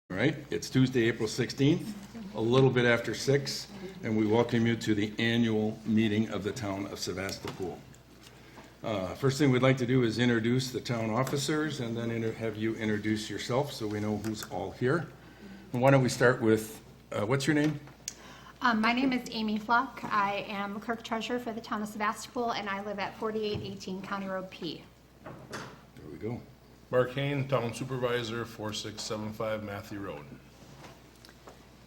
All right, it's Tuesday, April 16th, a little bit after 6, and we welcome you to the annual meeting of the town of Sevastopol. First thing we'd like to do is introduce the town officers and then have you introduce yourself so we know who's all here. And why don't we start with, what's your name? My name is Amy Fluck. I am clerk treasurer for the town of Sevastopol, and I live at 4818 County Road P. There we go. Mark Hain, Town Supervisor, 4675 Matthew Road.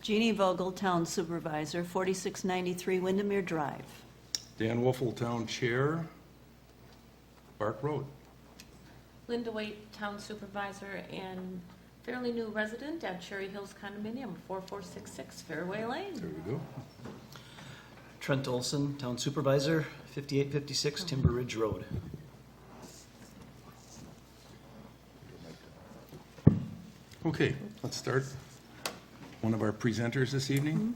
Jeannie Vogel, Town Supervisor, 4693 Windermere Drive. Dan Wolfel, Town Chair, Bark Road. Linda Waite, Town Supervisor and fairly new resident at Cherry Hills Condominium, 4466 Fairway Lane. There we go. Trent Olson, Town Supervisor, 5856 Timber Ridge Road. Okay, let's start. One of our presenters this evening.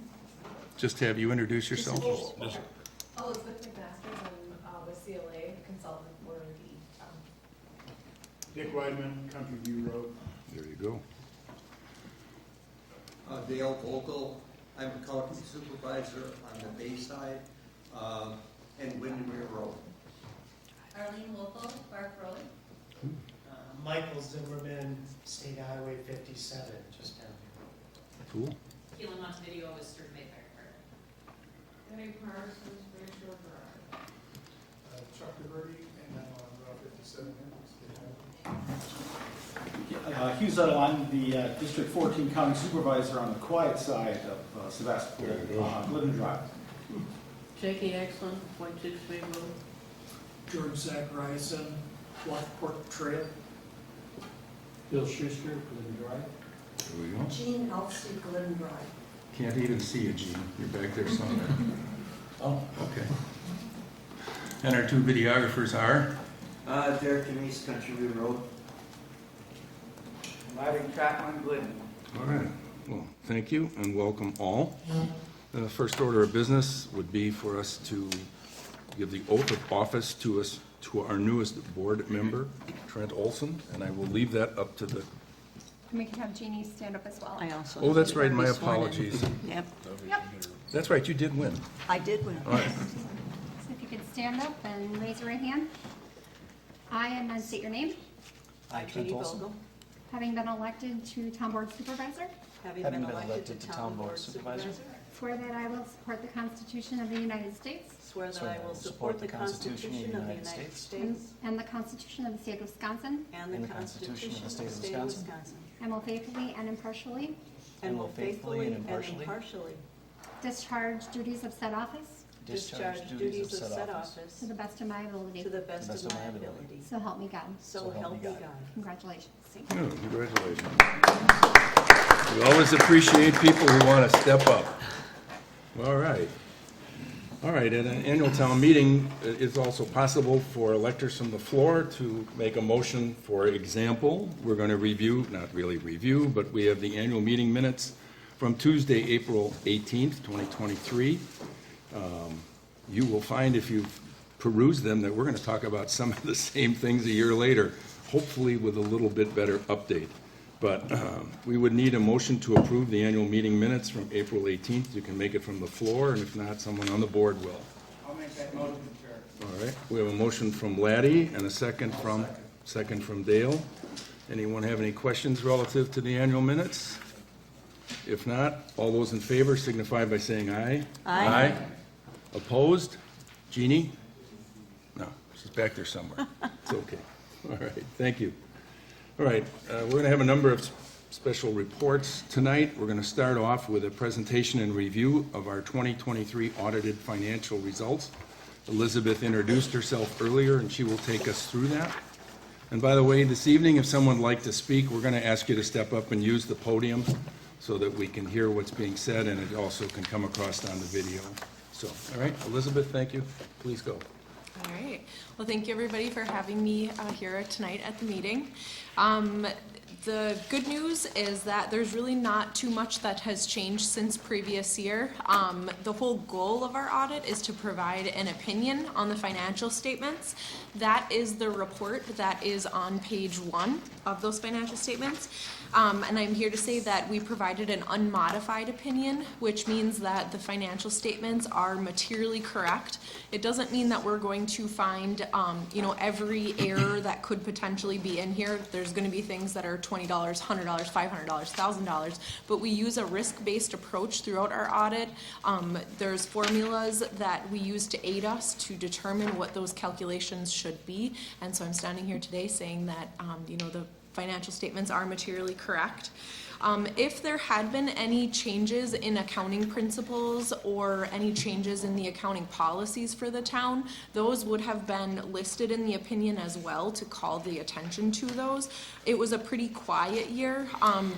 Just have you introduce yourself. Just- Elizabeth McMaster, I'm with CLA, consultant for the town. Dick Weidman, Country View Road. There you go. Dale Vogel, I'm a county supervisor on the Bayside and Windermere Road. Arlene Wolfel, Bark Road. Michael Zimmerman, State Highway 57, just down here. Cool. Keelan Montevideo was Sturgeon Fire. Henry Parsons, Bayshore Drive. Chuck DeVerde, and I'm on Route 57. Hugh Zuttle, I'm the District 14 County Supervisor on the quiet side of Sevastopol, Glidden Drive. Jackie Exlin, 0.63 Road. George Zachariason, Lockport Trail. Bill Schuster, Glidden Drive. There we go. Jean Elsie, Glidden Drive. Can't even see you, Gene. You're back there somewhere. Oh. Okay. And our two videographers are? Derek and East Country View Road. Riding track on Glidden. All right. Well, thank you and welcome all. The first order of business would be for us to give the oath of office to our newest board member, Trent Olson, and I will leave that up to the, And we can have Jeannie stand up as well. I also. oh, that's right, my Be sworn in. apologies. Yep, Yep. That's right, you did win. I did win. All right. So if you could stand up and raise your right hand. I, and then state your name, I, Trent Jeannie Olson, Vogel, having been elected to town board supervisor, having Having been been elected to Town Board Supervisor, swear that I will support the Constitution of the United States swear that I will support the Constitution of the United States and the Constitution of the state of Wisconsin, and the Constitution of the State of Wisconsin, and will faithfully and impartially and will faithfully and impartially discharge duties of said office discharge duties of said office to the best of my ability. to the best of my ability. So help me God. So help me God. Congratulations. Oh, congratulations. We always appreciate people who want to step up. All right. All right, at an annual town meeting, it is also possible for electors from the floor to make a motion. For example, we're going to review, not really review, but we have the annual meeting minutes from Tuesday, April 18th, 2023. You will find if you've perused them that we're going to talk about some of the same things a year later, hopefully with a little bit better update. But we would need a motion to approve the annual meeting minutes from April 18th. You can make it from the floor, and if not, someone on the board will. I'll make that motion, Chair. All right, we have a motion from Laddie and a second from Dale. Anyone have any questions relative to the annual minutes? If not, all those in favor signify by saying aye. Aye. Opposed? Jeannie? No, she's back there somewhere. It's okay. All right, thank you. All right, we're going to have a number of special reports tonight. We're going to start off with a presentation and review of our 2023 audited financial results. Elizabeth introduced herself earlier, and she will take us through that. And by the way, this evening, if someone would like to speak, we're going to ask you to step up and use the podium so that we can hear what's being said, and it also can come across on the video. So, all right, Elizabeth, thank you. Please go. All right. Well, thank you everybody for having me here tonight at the meeting. The good news is that there's really not too much that has changed since previous year. The whole goal of our audit is to provide an opinion on the financial statements. That is the report that is on page 1 of those financial statements. And I'm here to say that we provided an unmodified opinion, which means that the financial statements are materially correct. It doesn't mean that we're going to find, every error that could potentially be in here. There's going to be things that are $20, $100, $500, $1,000, but we use a risk-based approach throughout our audit. There's formulas that we use to aid us to determine what those calculations should be. And so I'm standing here today saying that, the financial statements are materially correct. If there had been any changes in accounting principles or any changes in the accounting policies for the town, those would have been listed in the opinion as well to call the attention to those. It was a pretty quiet year.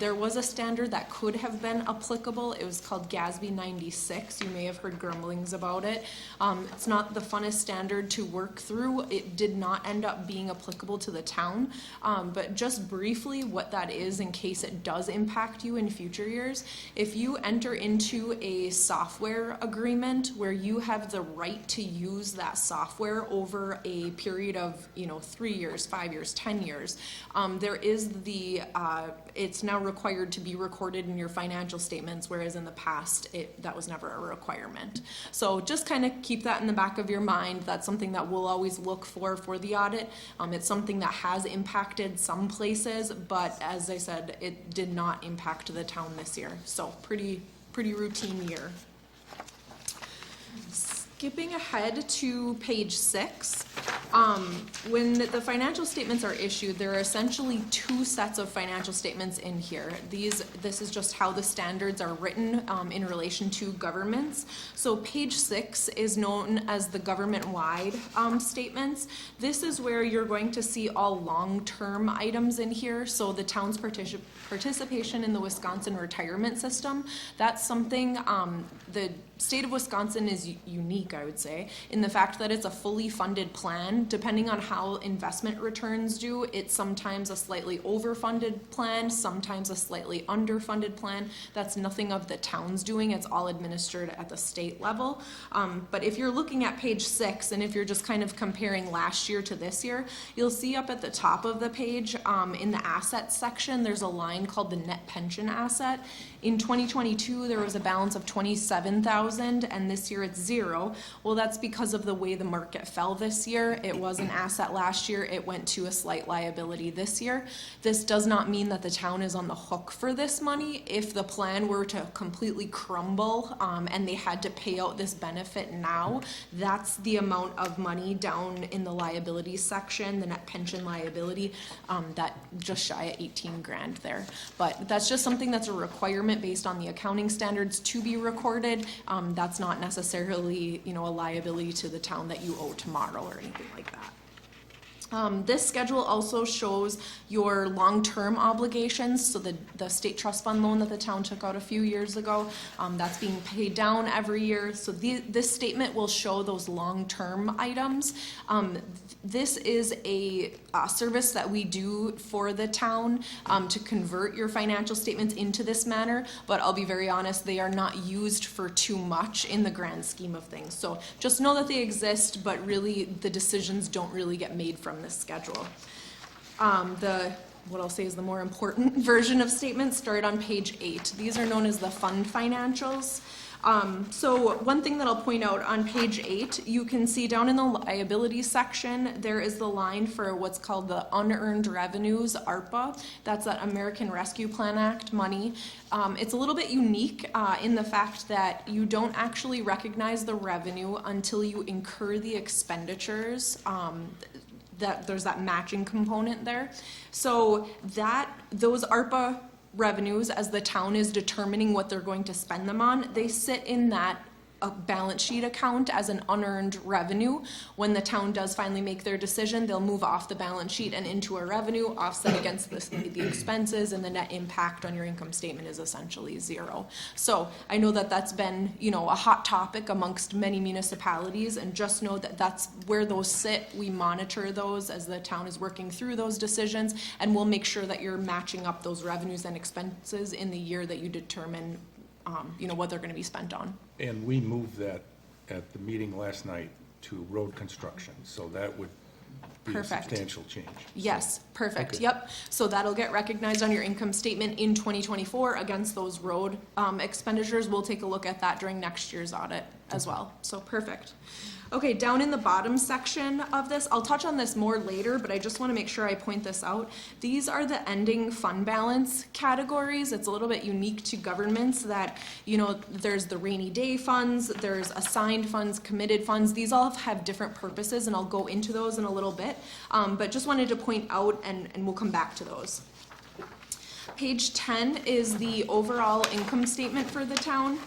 There was a standard that could have been applicable. It was called GASB 96. You may have heard grumblings about it. It's not the funnest standard to work through. It did not end up being applicable to the town. But just briefly what that is in case it does impact you in future years. If you enter into a software agreement where you have the right to use that software over a period of 3 years, 5 years, 10 years, there is it's now required to be recorded in your financial statements, whereas in the past that was never a requirement. So just kind of keep that in the back of your mind. That's something that we'll always look for the audit. It's something that has impacted some places, but as I said, it did not impact the town this year. So pretty routine year. Skipping ahead to page 6, when the financial statements are issued, there are essentially 2 sets of financial statements in here. This is just how the standards are written in relation to governments. So page 6 is known as the government-wide statements. This is where you're going to see all long-term items in here. So the town's participation in the Wisconsin retirement system, that's something the state of Wisconsin is unique, I would say, in the fact that it's a fully funded plan. Depending on how investment returns do, it's sometimes a slightly overfunded plan, sometimes a slightly underfunded plan. That's nothing of the town's doing. It's all administered at the state level. But if you're looking at page 6, and if you're just kind of comparing last year to this year, you'll see up at the top of the page, in the assets section, there's a line called the net pension asset. In 2022, there was a balance of $27,000, and this year it's 0. Well, that's because of the way the market fell this year. It was an asset last year. It went to a slight liability this year. This does not mean that the town is on the hook for this money. If the plan were to completely crumble and they had to pay out this benefit now, that's the amount of money down in the liabilities section, the net pension liability, that just shy of 18 grand there. But that's just something that's a requirement based on the accounting standards to be recorded. That's not necessarily, a liability to the town that you owe tomorrow or anything like that. This schedule also shows your long-term obligations. So the state trust fund loan that the town took out a few years ago, that's being paid down every year. So this statement will show those long-term items. This is a service that we do for the town to convert your financial statements into this manner, but I'll be very honest, they are not used for too much in the grand scheme of things. So just know that they exist, but really the decisions don't really get made from this schedule. What I'll say is the more important version of statements start on page 8. These are known as the fund financials. So one thing that I'll point out on page 8, you can see down in the liabilities section, there is the line for what's called the unearned revenues, ARPA. That's that American Rescue Plan Act money. It's a little bit unique in the fact that you don't actually recognize the revenue until you incur the expenditures. That there's that matching component there. So those ARPA revenues, as the town is determining what they're going to spend them on, they sit in that a balance sheet account as an unearned revenue. When the town does finally make their decision, they'll move off the balance sheet and into a revenue offset against the expenses, and the net impact on your income statement is essentially zero. So I know that that's been, you know, a hot topic amongst many municipalities, and just know that that's where those sit. We monitor those as the town is working through those decisions, and we'll make sure that you're matching up those revenues and expenses in the year that you determine you know, what they're gonna be spent on. And we moved that at the meeting last night to road construction, so that would be a Perfect. substantial change. Yes, perfect, Okay. yep. So that'll get recognized on your income statement in 2024 against those road expenditures. We'll take a look at that during next year's audit as well, so perfect. Okay, down in the bottom section of this, I'll touch on this more later, but I just want to make sure I point this out. These are the ending fund balance categories. It's a little bit unique to governments that, you know, there's the rainy day funds, there's assigned funds, committed funds. These all have different purposes, and I'll go into those in a little bit. But just wanted to point out, and we'll come back to those. Page 10 is the overall income statement for the town.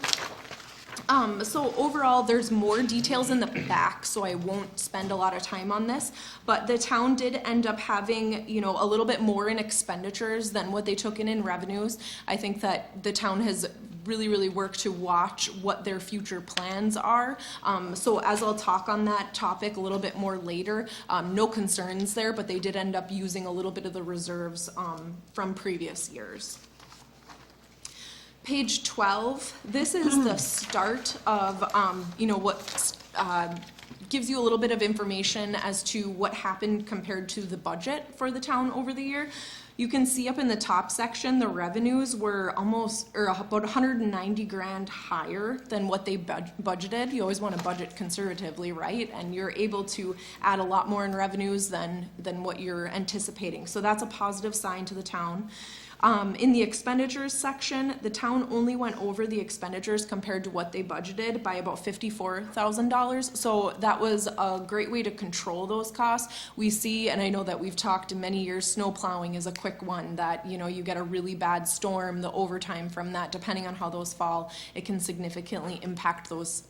So overall, there's more details in the back, so I won't spend a lot of time on this, but the town did end up having, you know, a little bit more in expenditures than what they took in revenues. I think that the town has really worked to watch what their future plans are. So as I'll talk on that topic a little bit more later, no concerns there, but they did end up using a little bit of the reserves from previous years. Page 12, this is the start of, you know, what gives you a little bit of information as to what happened compared to the budget for the town over the year. You can see up in the top section, the revenues were almost, or about 190 grand higher than what they budgeted. You always want to budget conservatively, right? And you're able to add a lot more in revenues than what you're anticipating. So that's a positive sign to the town. In the expenditures section, the town only went over the expenditures compared to what they budgeted by about $54,000. So that was a great way to control those costs. We see, and I know that we've talked in many years, snow plowing is a quick one that, you know, you get a really bad storm, the overtime from that, depending on how those fall, it can significantly impact those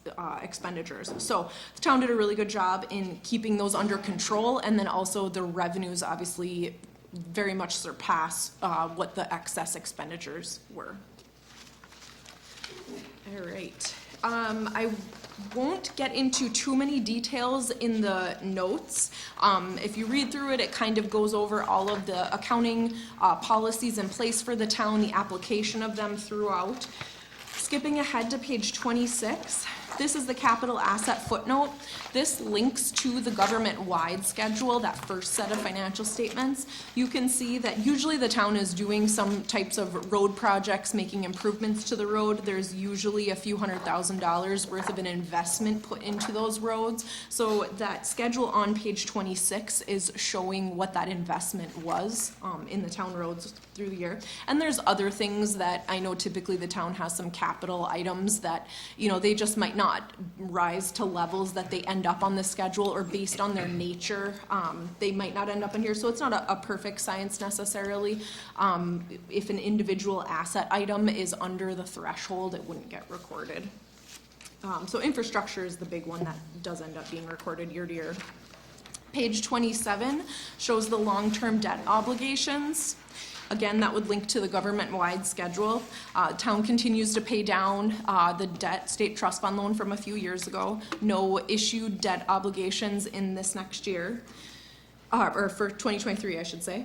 expenditures. So the town did a really good job in keeping those under control, and then also the revenues obviously very much surpass what the excess expenditures were. All right. I won't get into too many details in the notes. If you read through it, it kind of goes over all of the accounting policies in place for the town, the application of them throughout. Skipping ahead to page 26. This is the capital asset footnote. This links to the government-wide schedule, that first set of financial statements. You can see that usually the town is doing some types of road projects, making improvements to the road. There's usually a few $100,000 worth of an investment put into those roads. So that schedule on page 26 is showing what that investment was in the town roads through the year. And there's other things that I know typically the town has some capital items that, you know, they just might not rise to levels that they end up on the schedule, or based on their nature, they might not end up in here. So it's not a perfect science necessarily. If an individual asset item is under the threshold, it wouldn't get recorded. So infrastructure is the big one that does end up being recorded year to year. Page 27 shows the long-term debt obligations. Again, that would link to the government-wide schedule. Town continues to pay down the debt, state trust fund loan from a few years ago. No issued debt obligations in this next year. Or for 2023, I should say.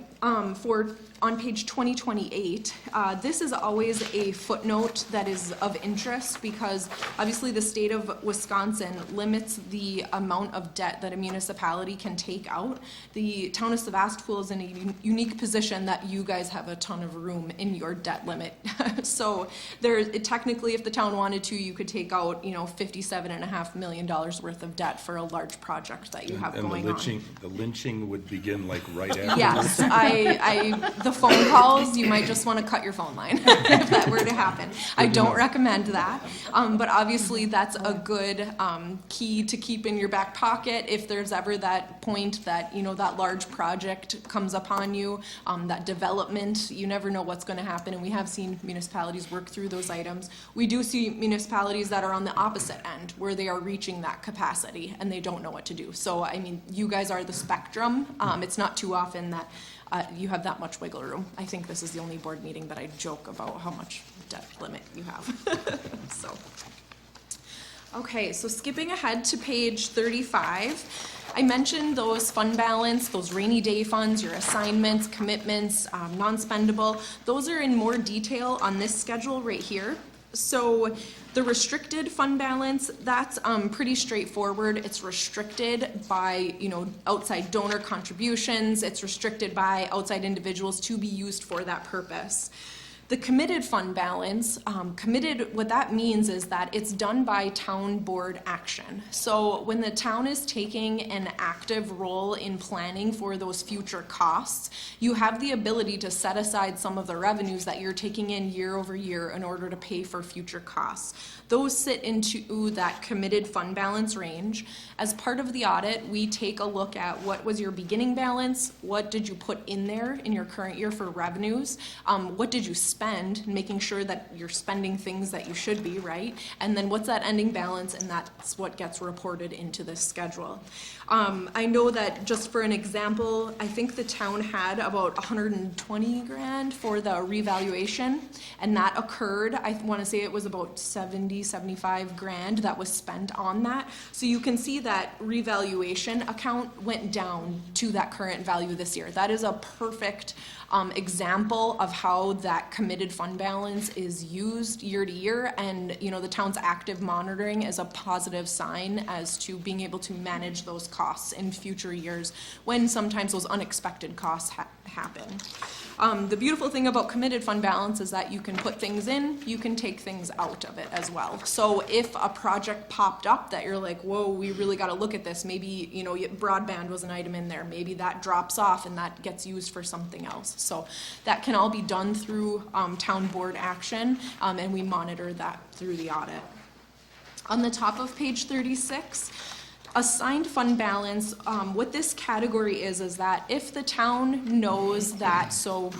On page 2028, this is always a footnote that is of interest because obviously the state of Wisconsin limits the amount of debt that a municipality can take out. The town of Sevastopol is in a unique position that you guys have a ton of room in your debt limit. So technically, if the town wanted to, you could take out, you know, $57.5 million worth of debt for a large project that you have going on. And the lynching would begin like right after. Yes, the phone calls, you might just want to cut your phone line if that were to happen. I don't recommend that, but obviously that's a good key to keep in your back pocket if there's ever that point that, you know, that large project comes upon you, that development, you never know what's going to happen, and we have seen municipalities work through those items. We do see municipalities that are on the opposite end, where they are reaching that capacity and they don't know what to do. So, I mean, you guys are the spectrum. It's not too often that you have that much wiggle room. I think this is the only board meeting that I joke about how much debt limit you have. So, okay, so skipping ahead to page 35, I mentioned those fund balance, those rainy day funds, your assignments, commitments, non-spendable. Those are in more detail on this schedule right here. So the restricted fund balance, that's pretty straightforward. It's restricted by, you know, outside donor contributions. It's restricted by outside individuals to be used for that purpose. The committed fund balance, what that means is that it's done by town board action. So when the town is taking an active role in planning for those future costs, you have the ability to set aside some of the revenues that you're taking in year over year in order to pay for future costs. Those sit into that committed fund balance range. As part of the audit, we take a look at what was your beginning balance, what did you put in there in your current year for revenues, what did you spend, making sure that you're spending things that you should be, right? And then what's that ending balance, and that's what gets reported into this schedule. I know that, just for an example, I think the town had about 120 grand for the revaluation, and that occurred, I want to say it was about 75 grand that was spent on that. So you can see that revaluation account went down to that current value this year. That is a perfect example of how that committed fund balance is used year to year, and you know, the town's active monitoring is a positive sign as to being able to manage those costs in future years when sometimes those unexpected costs happen. The beautiful thing about committed fund balance is that you can put things in, you can take things out of it as well. So if a project popped up that you're like, whoa, we really got to look at this, maybe, you know, broadband was an item in there, maybe that drops off and that gets used for something else. So that can all be done through town board action, and we monitor that through the audit. On the top of page 36, assigned fund balance, what this category is that if the town knows that, so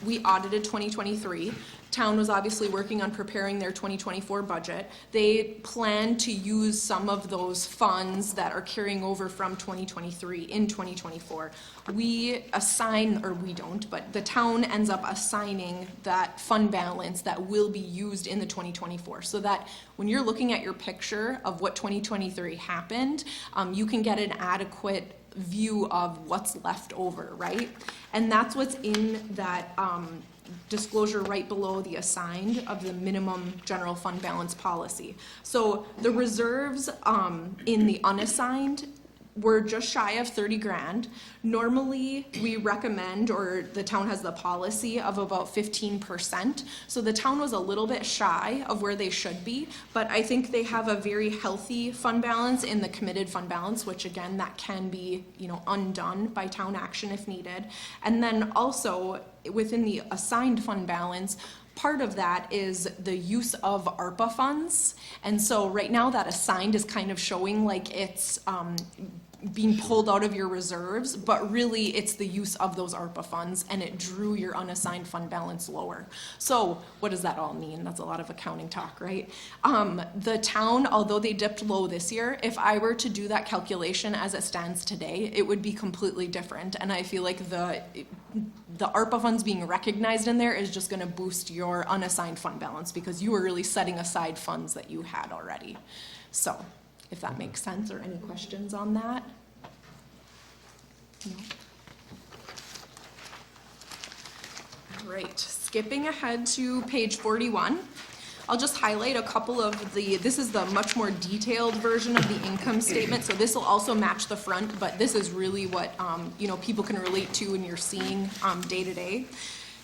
we audited 2023, town was obviously working on preparing their 2024 budget. They plan to use some of those funds that are carrying over from 2023 in 2024. We assign, or we don't, but the town ends up assigning that fund balance that will be used in the 2024, so that when you're looking at your picture of what 2023 happened, you can get an adequate view of what's left over, right? And that's what's in that disclosure right below the assigned of the minimum general fund balance policy. So the reserves in the unassigned were just shy of 30 grand. Normally, we recommend, or the town has the policy of about 15%. So the town was a little bit shy of where they should be, but I think they have a very healthy fund balance in the committed fund balance, which again, that can be, you know, undone by town action if needed. And then also within the assigned fund balance, part of that is the use of ARPA funds. And so right now that assigned is kind of showing like it's being pulled out of your reserves, but really it's the use of those ARPA funds, and it drew your unassigned fund balance lower. So what does that all mean? That's a lot of accounting talk, right? The town, although they dipped low this year, if I were to do that calculation as it stands today, it would be completely different. And I feel like the ARPA funds being recognized in there is just going to boost your unassigned fund balance because you were really setting aside funds that you had already. So if that makes sense, or any questions on that? No? All right, skipping ahead to page 41. I'll just highlight a couple of this is the much more detailed version of the income statement, so this will also match the front, but this is really what you know, people can relate to and you're seeing day to day.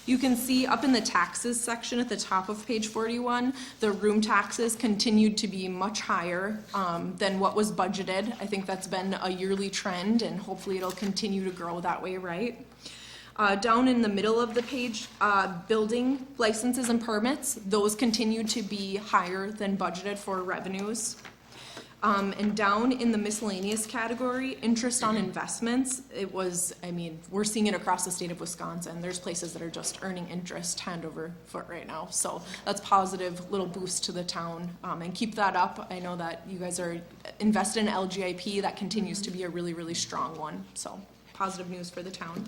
You can see up in the taxes section at the top of page 41, the room taxes continued to be much higher than what was budgeted. I think that's been a yearly trend, and hopefully it'll continue to grow that way, right? Down in the middle of the page, building licenses and permits, those continue to be higher than budgeted for revenues. And down in the miscellaneous category, interest on investments, it was, I mean, we're seeing it across the state of Wisconsin. There's places that are just earning interest hand over foot right now. So that's positive, little boost to the town. And keep that up. I know that you guys are invested in LGIP. That continues to be a really, really strong one. So positive news for the town.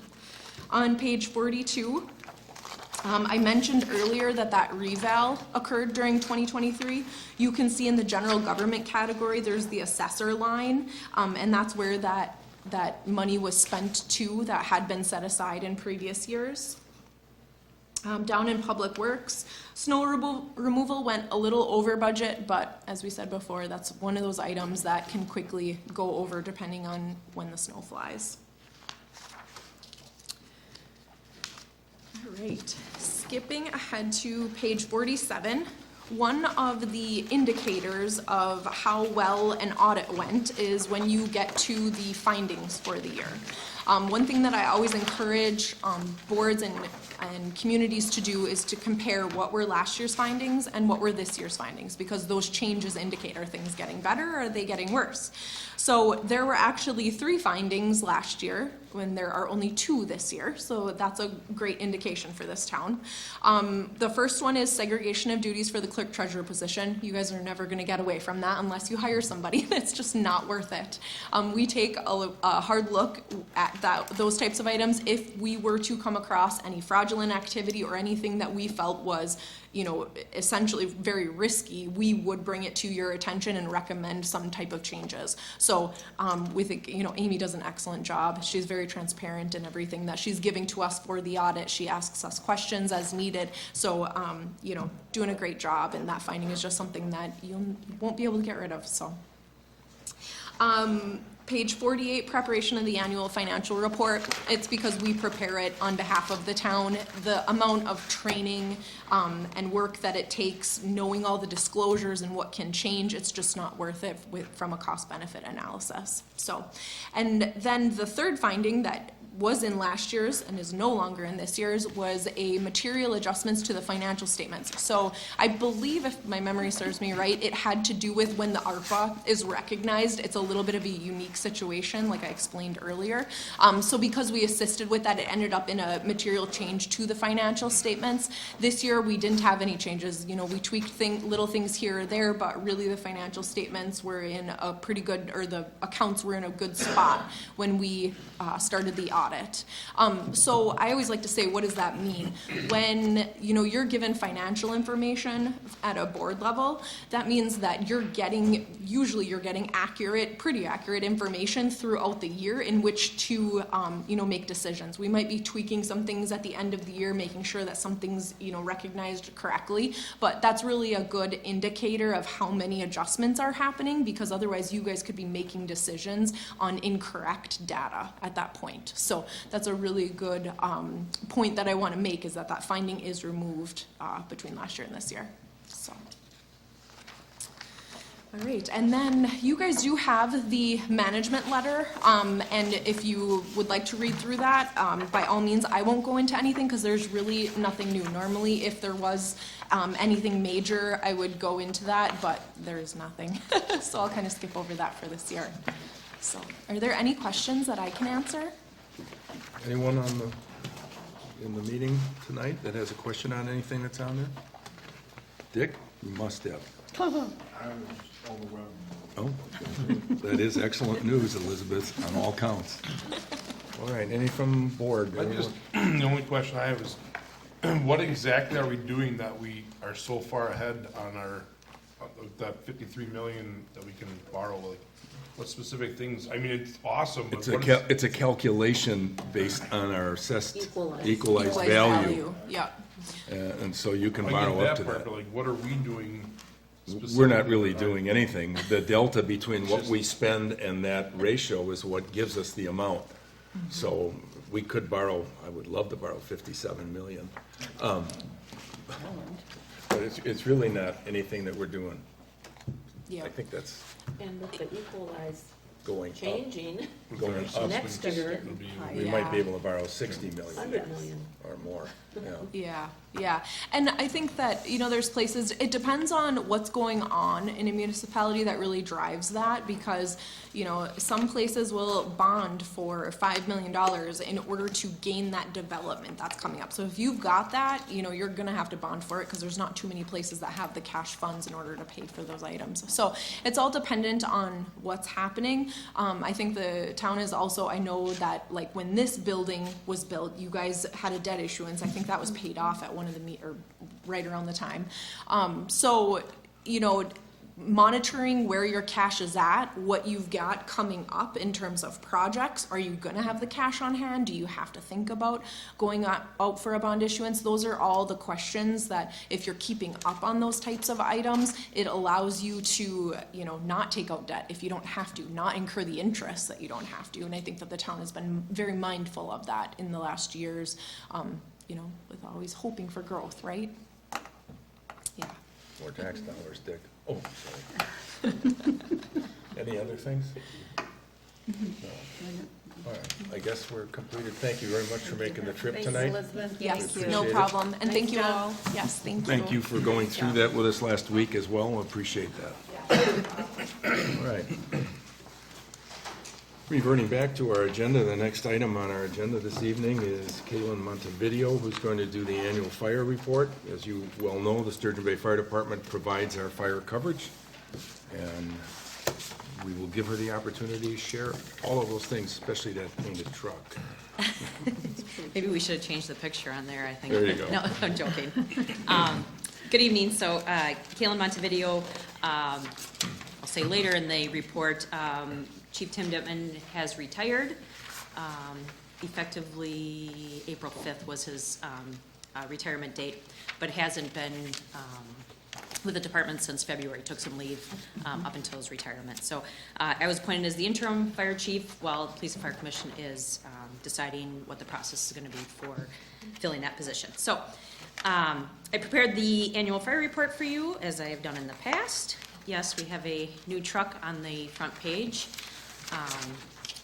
On page 42, I mentioned earlier that reval occurred during 2023. You can see in the general government category, there's the assessor line, and that's where that money was spent to that had been set aside in previous years. Down in public works, snow removal went a little over budget, but as we said before, that's one of those items that can quickly go over depending on when the snow flies. All right, skipping ahead to page 47, one of the indicators of how well an audit went is when you get to the findings for the year. One thing that I always encourage boards and communities to do is to compare what were last year's findings and what were this year's findings, because those changes indicate, are things getting better or are they getting worse? So there were actually 3 findings last year when there are only 2 this year, so that's a great indication for this town. The first one is segregation of duties for the clerk treasurer position. You guys are never going to get away from that unless you hire somebody. It's just not worth it. We take a hard look at those types of items. If we were to come across any fraudulent activity or anything that we felt was, you know, essentially very risky, we would bring it to your attention and recommend some type of changes. So you know, Amy does an excellent job. She's very transparent in everything that she's giving to us for the audit. She asks us questions as needed. So, you know, doing a great job, and that finding is just something that you won't be able to get rid of, so. Page 48, preparation of the annual financial report. It's because we prepare it on behalf of the town. The amount of training and work that it takes, knowing all the disclosures and what can change, it's just not worth it from a cost-benefit analysis. So, and then the third finding that was in last year's and is no longer in this year's was a material adjustments to the financial statements. So I believe, if my memory serves me right, it had to do with when the ARPA is recognized. It's a little bit of a unique situation, like I explained earlier. So because we assisted with that, it ended up in a material change to the financial statements. This year we didn't have any changes. You know, we tweaked little things here or there, but really the financial statements were in a pretty good, or the accounts were in a good spot when we started the audit. So I always like to say, what does that mean? When, you know, you're given financial information at a board level, that means that usually you're getting pretty accurate information throughout the year in which to, you know, make decisions. We might be tweaking some things at the end of the year, making sure that something's, you know, recognized correctly, but that's really a good indicator of how many adjustments are happening, because otherwise you guys could be making decisions on incorrect data at that point. So that's a really good point that I want to make, is that finding is removed between last year and this year. So, all right, and then you guys do have the management letter, and if you would like to read through that, by all means, I won't go into anything because there's really nothing new. Normally, if there was anything major, I would go into that, but there is nothing. So I'll kind of skip over that for this year. So, are there any questions that I can answer? Anyone in the meeting tonight that has a question on anything that's on there? Dick, you must have. I was overwhelmed. Oh, that is excellent news, Elizabeth, on all counts. All right, any from board? The only question I have is, what exactly are we doing that we are so far ahead on our, that 53 million that we can borrow? Like, what specific things? I mean, it's awesome, but It's a calculation based on our assessed equalized value. Yeah. And so you can I borrow get up to part, that. but like, what are we doing specifically? We're not really doing anything. The delta between what we spend and that ratio is what gives us the amount. So we could borrow, I would love to borrow 57 million. But it's really not anything that we're doing. Yeah. I think that's, And with the equalized going up. Changing Going up. next year, It'll be- We might be able to borrow 60 million 100 million. or more, yeah. Yeah, yeah. And I think that, you know, there's places, it depends on what's going on in a municipality that really drives that, because, you know, some places will bond for $5 million in order to gain that development that's coming up. So if you've got that, you know, you're gonna have to bond for it, because there's not too many places that have the cash funds in order to pay for those items. So it's all dependent on what's happening. I think the town is also, I know that, like, when this building was built, you guys had a debt issuance. I think that was paid off at one of the or right around the time. So, you know, monitoring where your cash is at, what you've got coming up in terms of projects. Are you gonna have the cash on hand? Do you have to think about going out for a bond issuance? Those are all the questions that, if you're keeping up on those types of items, it allows you to, you know, not take out debt if you don't have to, not incur the interest that you don't have to. And I think that the town has been very mindful of that in the last years, you know, with always hoping for growth, right? Yeah. More tax dollars, Dick. Oh, sorry. Any other things? No. All right, I guess we're completed. Thank you very much for making the trip Thanks, tonight. Elizabeth. Yes, you. no Appreciate it. problem. And thank Nice you job. all. Yes, thank you. Thank you for going through that with us last week as well. I appreciate that. All right. Reverting back to our agenda, the next item on our agenda this evening is Kaylin Montevideo, who's going to do the annual fire report. As you well know, the Sturgeon Bay Fire Department provides our fire coverage, and we will give her the opportunity to share all of those things, especially that painted truck. Maybe we should have changed the picture on there, I think. There you go. No, I'm joking. Good evening. So, Kaylin Montevideo, I'll say later in the report, Chief Tim Dittman has retired. Effectively, April 5th was his retirement date, but hasn't been with the department since February. Took some leave up until his retirement. So I was appointed as the interim fire chief while the Police and Fire Commission is deciding what the process is going to be for filling that position. So I prepared the annual fire report for you, as I have done in the past. Yes, we have a new truck on the front page.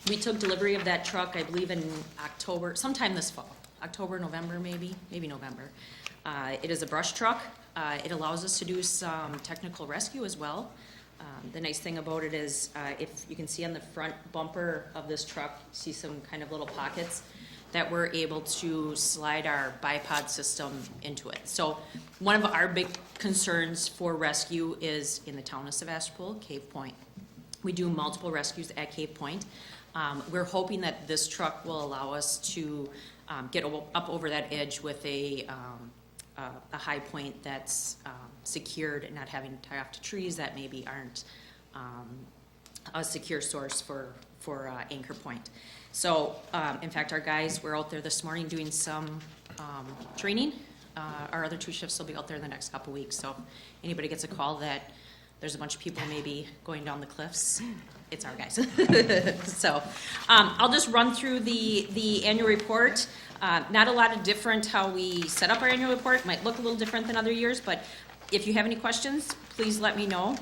We took delivery of that truck, I believe, in October, sometime this fall. October, November, maybe November. It is a brush truck. It allows us to do some technical rescue as well. The nice thing about it is, if you can see on the front bumper of this truck, you see some kind of little pockets that we're able to slide our bipod system into it. So one of our big concerns for rescue is in the town of Sevastopol, Cave Point. We do multiple rescues at Cave Point. We're hoping that this truck will allow us to get up over that edge with a high point that's secured and not having to tie off to trees that maybe aren't a secure source for anchor point. So, in fact, our guys were out there this morning doing some training. Our other two shifts will be out there in the next couple weeks. So, if anybody gets a call that there's a bunch of people maybe going down the cliffs, it's our guys. So, I'll just run through the annual report. Not a lot of different how we set up our annual report. Might look a little different than other years, but if you have any questions, please let me know.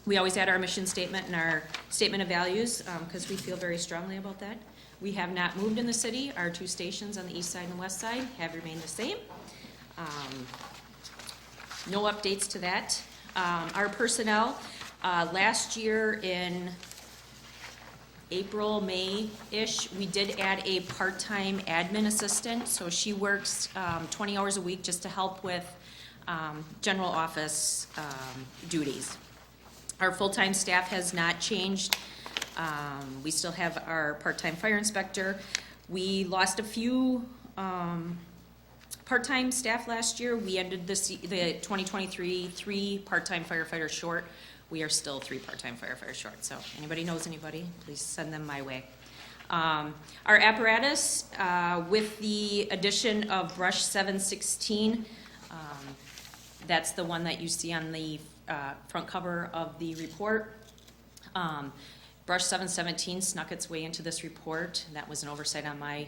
We always add our mission statement and our statement of values because we feel very strongly about that. We have not moved in the city. Our two stations on the east side and west side have remained the same. No updates to that. Our personnel, last year in April, May-ish, we did add a part-time admin assistant. So she works 20 hours a week just to help with general office duties. Our full-time staff has not changed. We still have our part-time fire inspector. We lost a few part-time staff last year. We ended the 2023 3 part-time firefighters short. We are still 3 part-time firefighters short. So anybody knows anybody, please send them my way. Our apparatus, with the addition of brush 716, that's the one that you see on the front cover of the report. Brush 717 snuck its way into this report. That was an oversight on my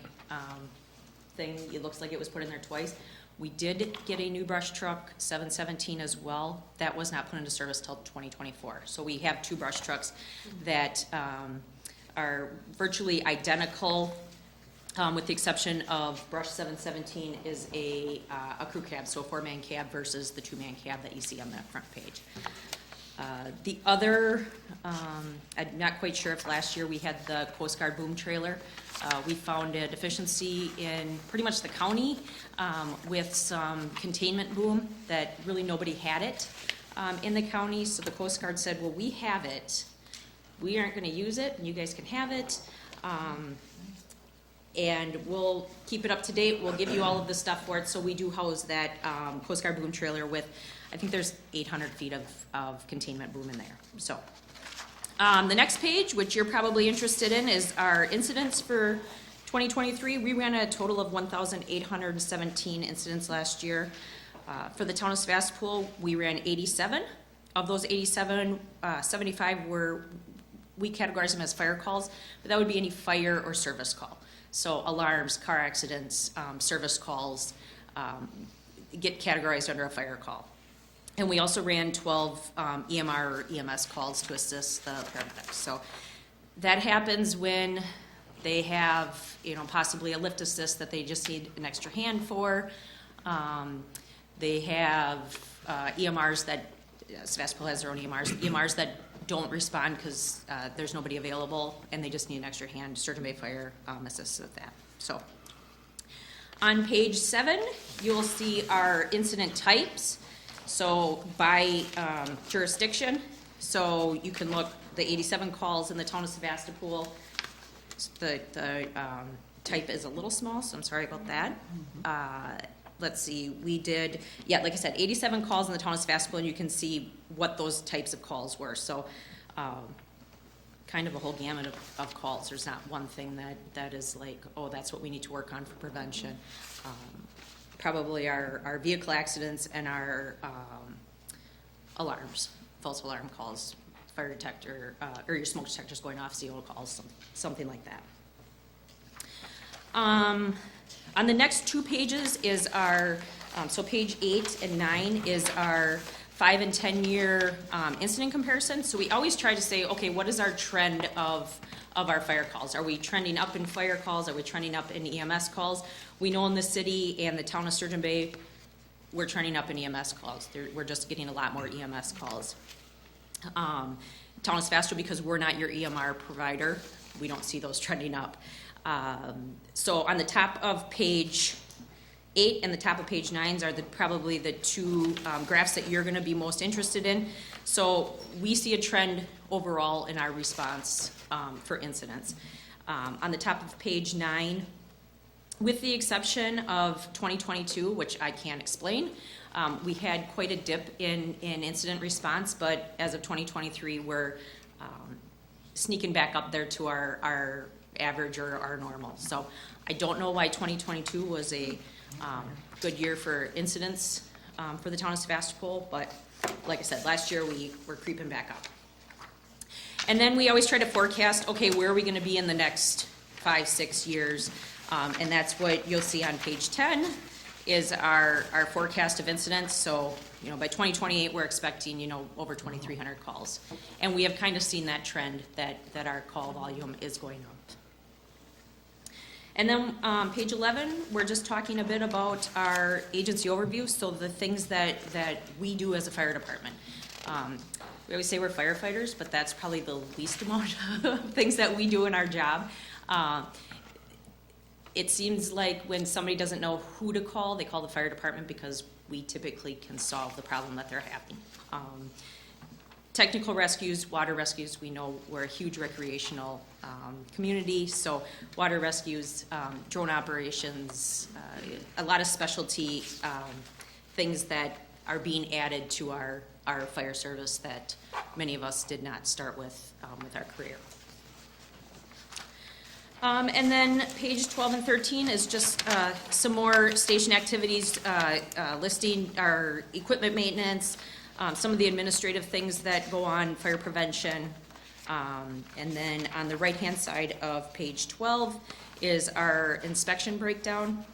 thing. It looks like it was put in there twice. We did get a new brush truck, 717 as well. That was not put into service till 2024. So we have 2 brush trucks that are virtually identical, with the exception of Brush 717 is a crew cab, so a 4-man cab versus the 2-man cab that you see on that front page. The other, I'm not quite sure if last year we had the Coast Guard boom trailer. We found a deficiency in pretty much the county with some containment boom that really nobody had it in the county. So the Coast Guard said, well, we have it. We aren't gonna use it, and you guys can have it. And we'll keep it up to date. We'll give you all of the stuff for it. So we do house that Coast Guard boom trailer with, I think there's 800 feet of containment boom in there. So the next page, which you're probably interested in, is our incidents for 2023. We ran a total of 1,817 incidents last year. For the town of Sevastopol, we ran 87. Of those 87, 75 were, we categorize them as fire calls, but that would be any fire or service call. So alarms, car accidents, service calls get categorized under a fire call. And we also ran 12 EMR or EMS calls to assist the paramedics. So that happens when they have, possibly a lift assist that they just need an extra hand for. They have EMRs that, Sevastopol has their own EMRs that don't respond because there's nobody available and they just need an extra hand. Sturgeon Bay Fire assists with that. So on page 7, you'll see our incident types. So by jurisdiction, so you can look, the 87 calls in the town of Sevastopol, the type is a little small, so I'm sorry about that. Let's see, we did, like I said, 87 calls in the town of Sevastopol, and you can see what those types of calls were. So kind of a whole gamut of calls. There's not one thing that is like, oh, that's what we need to work on for prevention. Probably our vehicle accidents and our alarms, false alarm calls, fire detector, or your smoke detectors going off, CO calls, something like that. On the next 2 pages is our, so page 8 and 9 is our 5 and 10 year incident comparison. So we always try to say, okay, what is our trend of our fire calls? Are we trending up in fire calls? Are we trending up in EMS calls? We know in the city and the town of Sturgeon Bay, we're trending up in EMS calls. We're just getting a lot more EMS calls. Town of Sevastopol, because we're not your EMR provider, we don't see those trending up. So on the top of page 8 and the top of page 9 are probably the 2 graphs that you're gonna be most interested in. So we see a trend overall in our response for incidents. On the top of page 9, with the exception of 2022, which I can't explain, we had quite a dip in incident response, but as of 2023, we're sneaking back up there to our average or our normal. So I don't know why 2022 was a good year for incidents for the town of Sevastopol, but like I said, last year we were creeping back up. And then we always try to forecast, okay, where are we gonna be in the next 5-6 years? And that's what you'll see on page 10 is our forecast of incidents. So, by 2028, we're expecting, over 2,300 calls. And we have kind of seen that trend that our call volume is going up. And then page 11, we're just talking a bit about our agency overview. So the things that we do as a fire department. We always say we're firefighters, but that's probably the least amount of things that we do in our job. It seems like when somebody doesn't know who to call, they call the fire department because we typically can solve the problem that they're having. Technical rescues, water rescues, we know we're a huge recreational community, so water rescues, drone operations, a lot of specialty things that are being added to our fire service that many of us did not start with our career. And then page 12 and 13 is just some more station activities, listing our equipment maintenance, some of the administrative things that go on, fire prevention. And then on the right-hand side of page 12 is our inspection breakdown.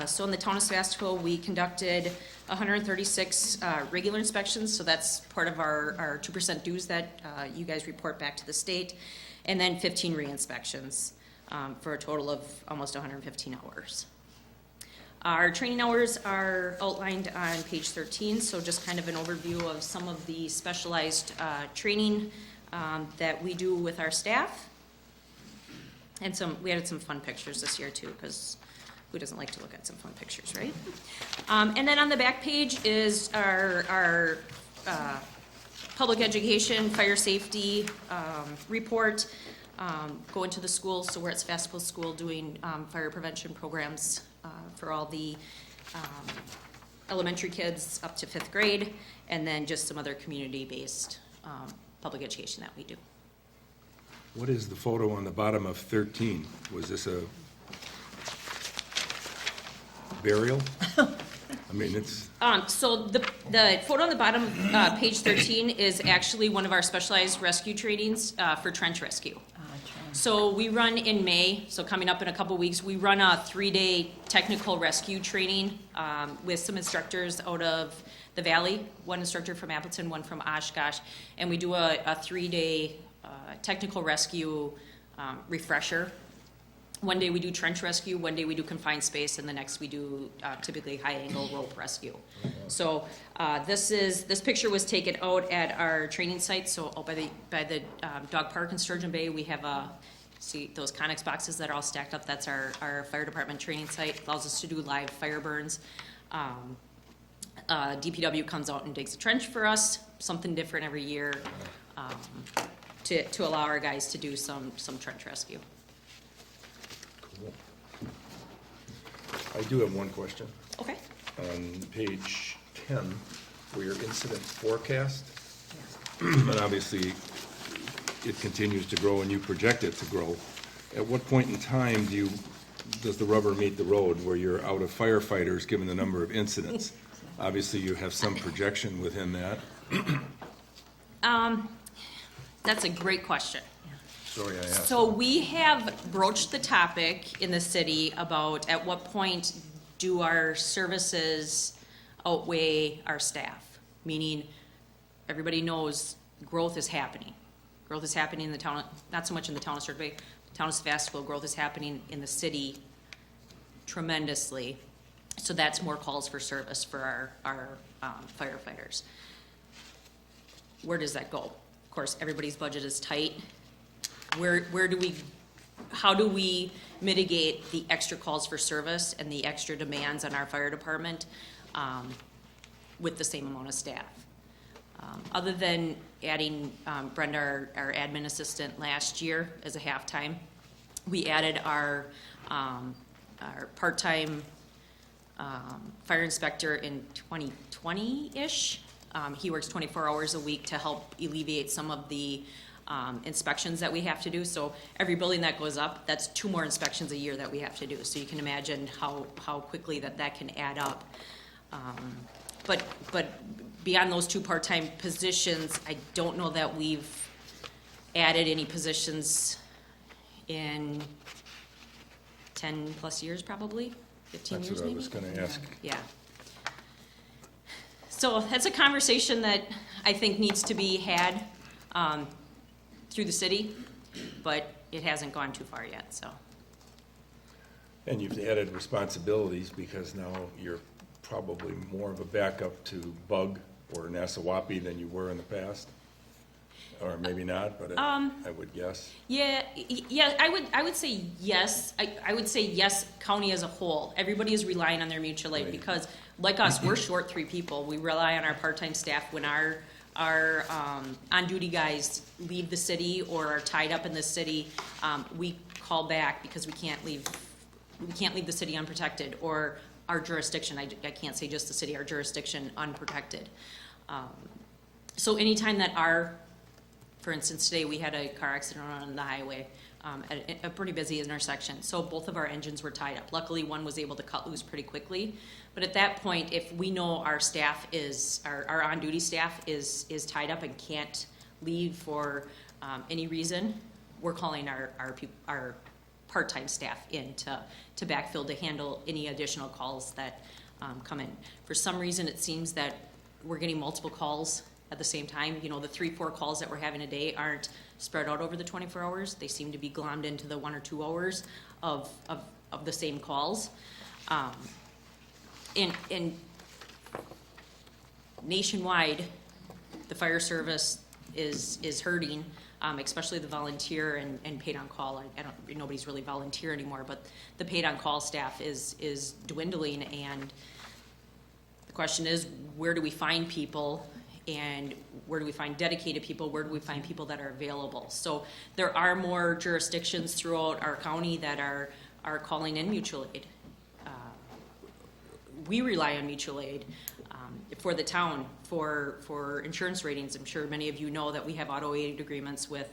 So in the town of Sevastopol, we conducted 136 regular inspections, so that's part of our 2% dues that you guys report back to the state. and then 15 re-inspections, for a total of almost 115 hours. Our training hours are outlined on page 13, so just kind of an overview of some of the specialized training that we do with our staff. And we added some fun pictures this year too, because who doesn't like to look at some fun pictures, right? And then on the back page is our public education, fire safety report. Go into the schools, so we're at Sevastopol School doing fire prevention programs for all the elementary kids up to 5th grade, and then just some other community-based public education that we do. What is the photo on the bottom of 13? Was this a burial? I mean, it's, So the photo on the bottom, page 13, is actually one of our specialized rescue trainings for trench rescue. So we run in May, so coming up in a couple weeks, we run a 3-day technical rescue training with some instructors out of the Valley, one instructor from Appleton, one from Oshkosh, and we do a 3-day technical rescue refresher. One day we do trench rescue, one day we do confined space, and the next we do typically high-angle rope rescue. So this picture was taken out at our training site, so out by the dog park in Sturgeon Bay. We have see those Connex boxes that are all stacked up. That's our fire department training site. Allows us to do live fire burns. DPW comes out and digs a trench for us, something different every year, to allow our guys to do some trench rescue. cool. I do have one question. Okay. On page 10, for your incident forecast, and obviously it continues to grow and you project it to grow. At what point in time does the rubber meet the road where you're out of firefighters given the number of incidents? Obviously you have some projection within that. That's a great question. Sorry I asked. So we have broached the topic in the city about at what point do our services outweigh our staff? Meaning, everybody knows growth is happening. Growth is happening in the town, not so much in the town of Sturgeon Bay, town of Sevastopol. Growth is happening in the city tremendously. So that's more calls for service for our firefighters. Where does that go? Of course, everybody's budget is tight. How do we mitigate the extra calls for service and the extra demands on our fire department with the same amount of staff? Other than adding Brenda, our admin assistant, last year as a half-time, we added our part-time fire inspector in 2020-ish. He works 24 hours a week to help alleviate some of the inspections that we have to do. So every building that goes up, that's 2 more inspections a year that we have to do. So you can imagine how quickly that can add up. But beyond those 2 part-time positions, I don't know that we've added any positions in 10 plus years, probably 15 That's years what I maybe. was gonna ask. Yeah. So that's a conversation that I think needs to be had through the city, but it hasn't gone too far yet, so. And you've added responsibilities because now you're probably more of a backup to Bug or Nassawapi than you were in the past? Or maybe not, but I would guess. Yeah, I would say yes. I would say yes, county as a whole. Everybody is relying on their mutual aid Right. because, like us, we're short 3 people. We rely on our part-time staff when our on-duty guys leave the city or are tied up in the city. We call back because we can't leave the city unprotected, or our jurisdiction. I can't say just the city, our jurisdiction unprotected. So anytime that for instance, today we had a car accident on the highway at a pretty busy intersection. So both of our engines were tied up. Luckily, one was able to cut loose pretty quickly. But at that point, if we know our staff our on-duty staff is tied up and can't leave for any reason, we're calling our part-time staff in to backfill to handle any additional calls that come in. For some reason, it seems that we're getting multiple calls at the same time. You know, the 3-4 calls that we're having a day aren't spread out over the 24 hours. They seem to be glommed into the 1 or 2 hours of the same calls. And nationwide, the fire service is hurting, especially the volunteer and paid on call. Nobody's really volunteer anymore, but the paid on call staff is dwindling, and the question is, where do we find people, and where do we find dedicated people? Where do we find people that are available? So there are more jurisdictions throughout our county that are calling in mutual aid. We rely on mutual aid for the town, for insurance ratings. I'm sure many of you know that we have auto aid agreements with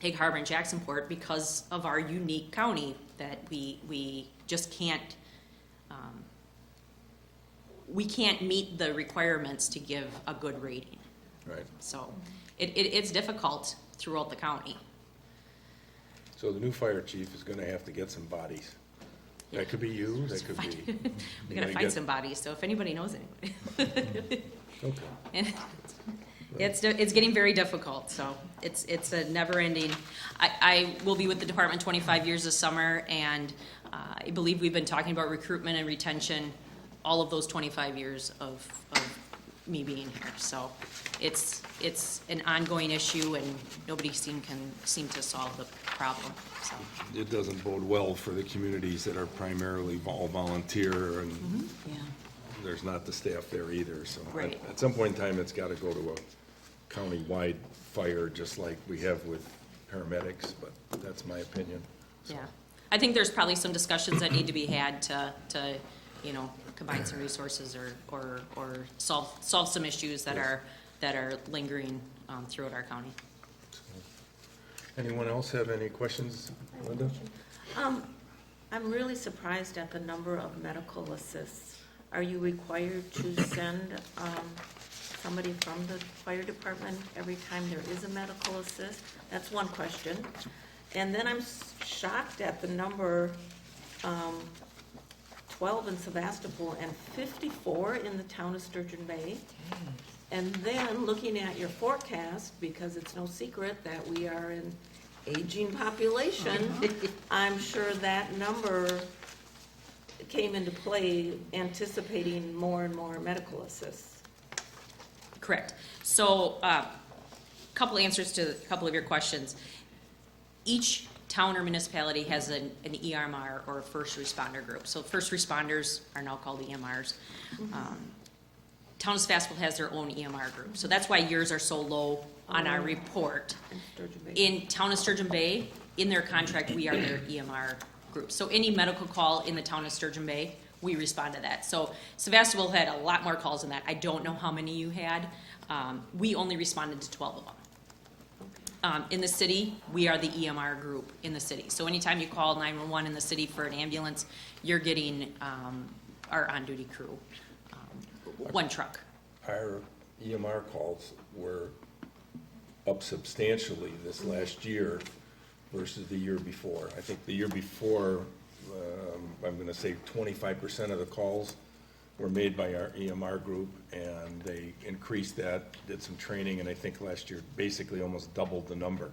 Egg Harbor and Jacksonport because of our unique county, that we just can't, we can't meet the requirements to give a good rating. Right. So it's difficult throughout the county. So the new fire chief is gonna have to get some bodies. That could be you, that could be. We gotta find some bodies, so if anybody knows anybody. Okay. And it's getting very difficult, so it's a never ending. I will be with the department 25 years this summer, and I believe we've been talking about recruitment and retention all of those 25 years of me being here. So it's an ongoing issue, and nobody can seem to solve the problem. So It doesn't bode well for the communities that are primarily all volunteer, and yeah. there's not the staff there either, so. Right. At some point in time, it's gotta go to a county-wide fire, just like we have with paramedics, but that's my opinion. So, Yeah, I think there's probably some discussions that need to be had to combine some resources or solve some issues that are lingering throughout our county. Anyone else have any questions, Linda? I'm really surprised at the number of medical assists. Are you required to send somebody from the fire department every time there is a medical assist? That's one question. And then I'm shocked at the number, 12 in Sevastopol and 54 in the town of Sturgeon Bay. And then looking at your forecast, because it's no secret that we are an aging population, I'm sure that number came into play anticipating more and more medical assists. Correct. So, couple answers to a couple of your questions. Each town or municipality has an EMR, or a first responder group. So first responders are now called EMRs. Town of Sevastopol has their own EMR group. So that's why yours are so low on our report. In Town of Sturgeon Bay, in their contract, we are their EMR group. So any medical call in the Town of Sturgeon Bay, we respond to that. So Sevastopol had a lot more calls than that. I don't know how many you had. We only responded to 12 of them. In the city, we are the EMR group in the city. So anytime you call 911 in the city for an ambulance, you're getting our on-duty crew, one truck. Our EMR calls were up substantially this last year versus the year before. I think the year before, I'm gonna say 25% of the calls were made by our EMR group, and they increased that, did some training, and I think last year basically almost doubled the number,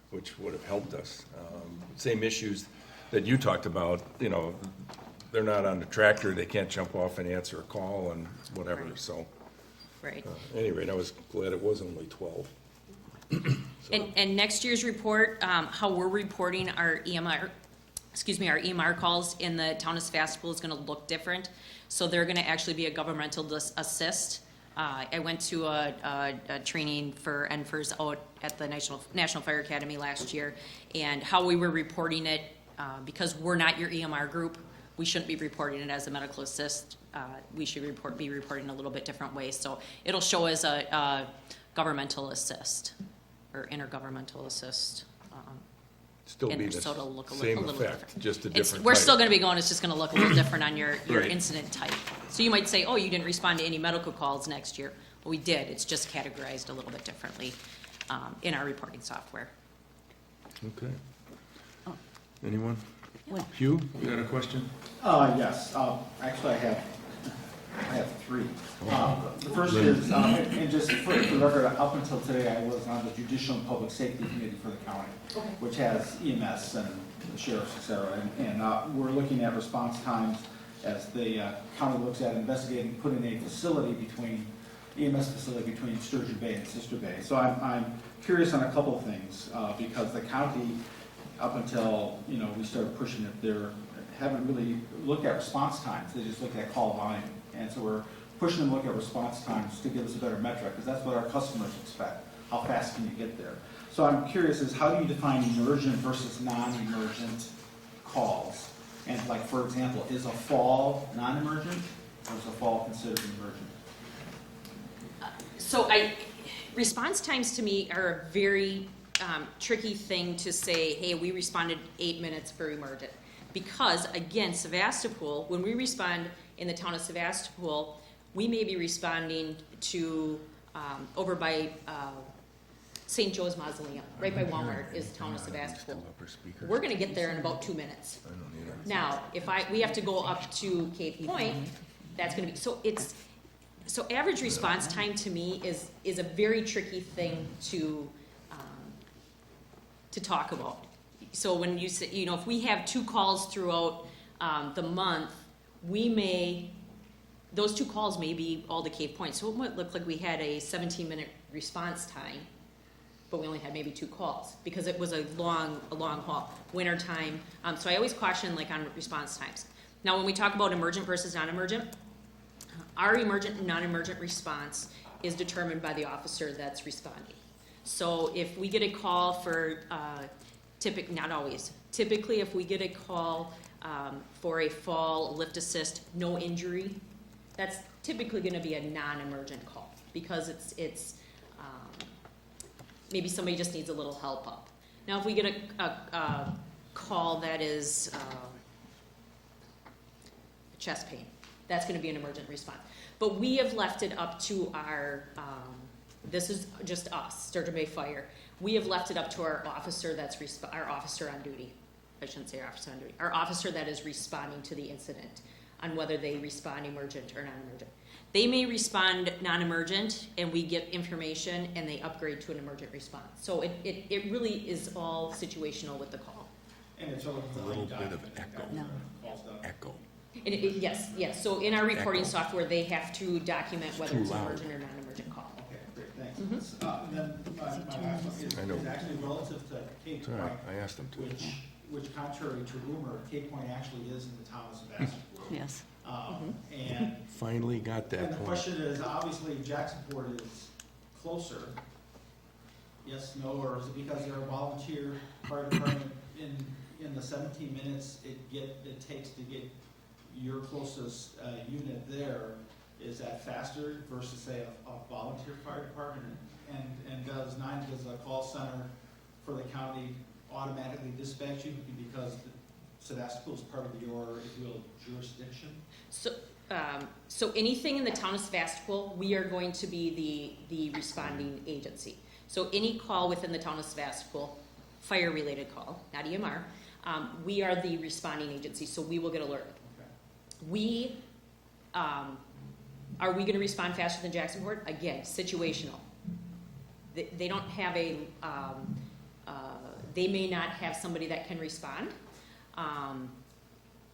which would have helped us. Same issues that you talked about, you know, they're not on the tractor, they can't jump off and answer a call and whatever, Right. so. Right. Anyway, I was glad it was only 12. And next year's report, how we're reporting our EMR calls in the town of Sevastopol is gonna look different. So they're gonna actually be a governmental assist. I went to a training for NFIRS out at the National Fire Academy last year, and how we were reporting it, because we're not your EMR group, we shouldn't be reporting it as a medical assist. We should be reporting a little bit different way. So it'll show as a governmental assist, or intergovernmental assist. Still be And the so it'll look a same little effect, different. just a It's, different we're type. still gonna be going, it's just gonna look a little different on your Right. incident type. So you might say, oh, you didn't respond to any medical calls next year. Well, we did, it's just categorized a little bit differently in our reporting software. Okay. Anyone? Hugh, you got a question? Yes, actually I have I have three. The first is, and just for the record, up until today, I was on the Judicial and Public Safety Committee for the county, which has EMS and the sheriffs, et cetera. And we're looking at response times as the county looks at investigating putting a facility between, EMS facility between Sturgeon Bay and Sister Bay. So I'm curious on a couple of things, because the county, up until, we started pushing it, they haven't really looked at response times. They just look at call volume. And so we're pushing them to look at response times to give us a better metric, because that's what our customers expect. How fast can you get there? So I'm curious is how do you define emergent versus non-emergent calls? And like, for example, is a fall non-emergent or is a fall considered emergent? So response times to me are a very tricky thing to say, hey, we responded 8 minutes for emergent. Because, again, Sevastopol, when we respond in the town of Sevastopol, we may be responding to over by St. Joe's Mausoleum, right by Walmart is the town of Sevastopol. We're going to get there in about 2 minutes. Now, if we have to go up to Cape Point, that's going to be so average response time to me is a very tricky thing to talk about. So when you say, if we have 2 calls throughout the month, those 2 calls may be all to Cape Point. So it might look like we had a 17-minute response time, but we only had maybe 2 calls because it was a long haul, winter time. So I always caution on response times. Now, when we talk about emergent versus non-emergent, our emergent and non-emergent response is determined by the officer that's responding. So if we get a call for, not always, typically if we get a call for a fall, lift assist, no injury, that's typically going to be a non-emergent call because it's maybe somebody just needs a little help up. Now if we get a call that is chest pain, that's going to be an emergent response. But we have left it up to our, this is just us, Sturgeon Bay Fire. We have left it up to our officer our officer on duty. I shouldn't say our officer on duty. Our officer that is responding to the incident on whether they respond emergent or non-emergent. They may respond non-emergent and we get information and they upgrade to an emergent response. So it really is all situational with the call. And it's a little bit of echo. No. Echo. And yes. So in our reporting Echo. software, they have to document whether too it's an loud. emergent or non-emergent call. Okay, great, thanks. And then my last one I know. is actually relative to Cape It's all Point, right, I asked them to. which contrary to rumor, Cape Point actually is in the town of Sevastopol. Yes. And Finally got and that the point. question is, obviously Jacksonport is closer. Yes, no, or is it because they're a volunteer fire department in the 17 minutes it takes to get your closest unit there, is that faster versus say a volunteer fire department? And does a call center for the county automatically dispatch you because Sevastopol is part of your, if you will, jurisdiction? So anything in the town of Sevastopol, we are going to be the responding agency. So any call within the town of Sevastopol, fire-related call, not EMR, we are the responding agency, so we will get alerted. Okay. Are we going to respond faster than Jacksonport? Again, situational. They don't have they may not have somebody that can respond,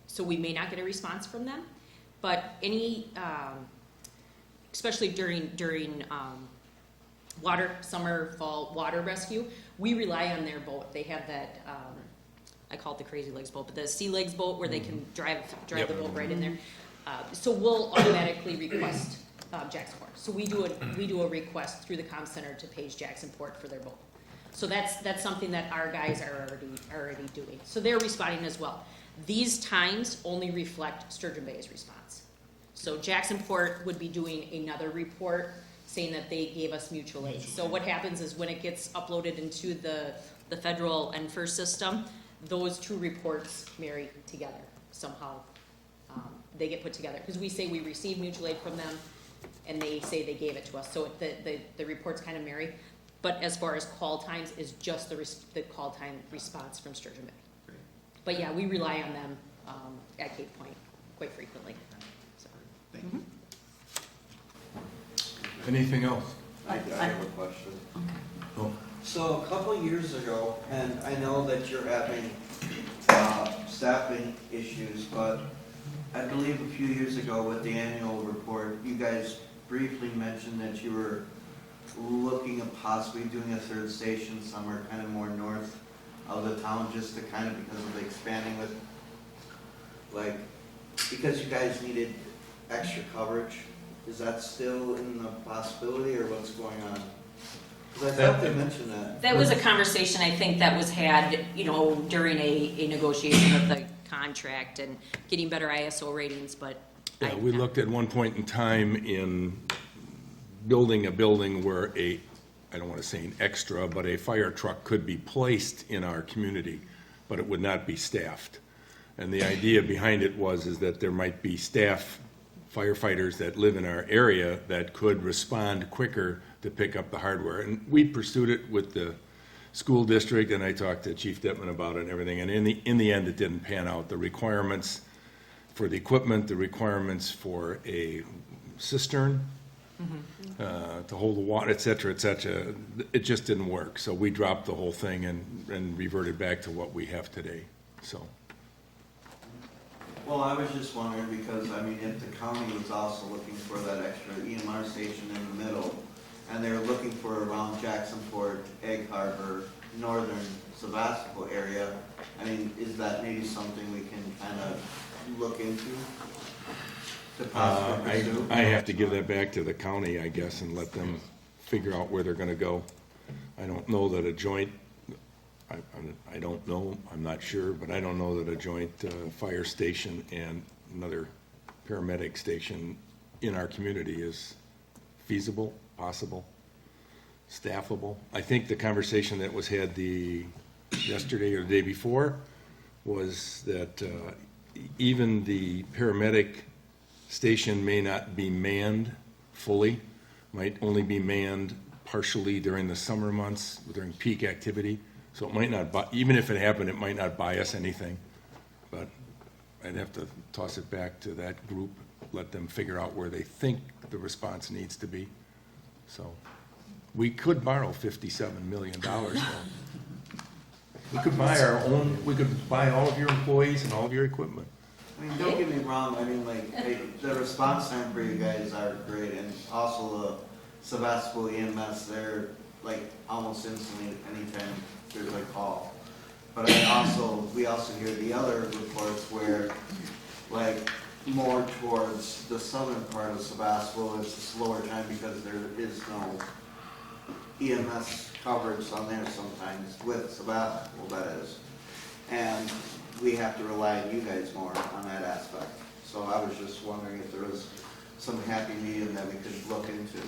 so we may not get a response from them. But any, especially during summer, fall water rescue, we rely on their boat. They have that, I call it the Crazy Legs boat, but the Sea Legs boat where they can drive Yep. the boat right in there. So we'll automatically request Jacksonport. So we do a request through the comm center to page Jacksonport for their boat. So that's something that our guys are already doing. So they're responding as well. These times only reflect Sturgeon Bay's response. So Jacksonport would be doing another report saying that they gave us mutual aid. So what happens is when it gets uploaded into the federal NFIR system, those 2 reports marry together somehow. They get put together because we say we received mutual aid from them and they say they gave it to us. So the reports kind of marry. But as far as call times is just the call time response from Sturgeon Bay. Great. But yeah, we rely on them at Cape Point quite frequently. So. Thank you. Anything else? I have a question. Oh. So a couple years ago, and I know that you're having staffing issues, but I believe a few years ago with the annual report, you guys briefly mentioned that you were looking at possibly doing a third station somewhere kind of more north of the town, just to kind of, because of the expanding with, like, because you guys needed extra coverage. Is that still in the possibility, or what's going on? Because I thought they mentioned that. That was a conversation, I think, that was had, you know, during a negotiation of the contract and getting better ISO ratings, but. Yeah, we looked at one point in time in building a building where I don't want to say an extra, but a fire truck could be placed in our community, but it would not be staffed. And the idea behind it is that there might be staff firefighters that live in our area that could respond quicker to pick up the hardware. And we pursued it with the school district, and I talked to Chief Dittman about it and everything, and in the end, it didn't pan out. The requirements for the equipment, the requirements for a cistern, to hold the water, et cetera, it just didn't work. So we dropped the whole thing and reverted back to what we have today, so. Well, I was just wondering because, I mean, if the county was also looking for that extra EMR station in the middle, and they're looking for around Jacksonport, Egg Harbor, northern Sevastopol area, I mean, is that maybe something we can kind of look into to possibly pursue? I have to give that back to the county, I guess, and let them figure out where they're gonna go. I don't know that a joint, I don't know, I'm not sure, but I don't know that a joint fire station and another paramedic station in our community is feasible, possible, staffable. I think the conversation that was had yesterday or the day before was that even the paramedic station may not be manned fully, might only be manned partially during the summer months, during peak activity. So it might not, even if it happened, it might not buy us anything. But I'd have to toss it back to that group, let them figure out where they think the response needs to be. So we could borrow $57 million. We could buy our own, we could buy all of your employees and all of your equipment. I mean, don't get me wrong, I mean, like, the response time for you guys are great, and also the Sevastopol EMS, they're like almost instantly anytime there's a call. But we also hear the other reports where, like, more towards the southern part of Sevastopol, it's a slower time because there is no EMS coverage on there sometimes, with Sevastopol, that is. And we have to rely on you guys more on that aspect. So I was just wondering if there was some happy medium that we could look into.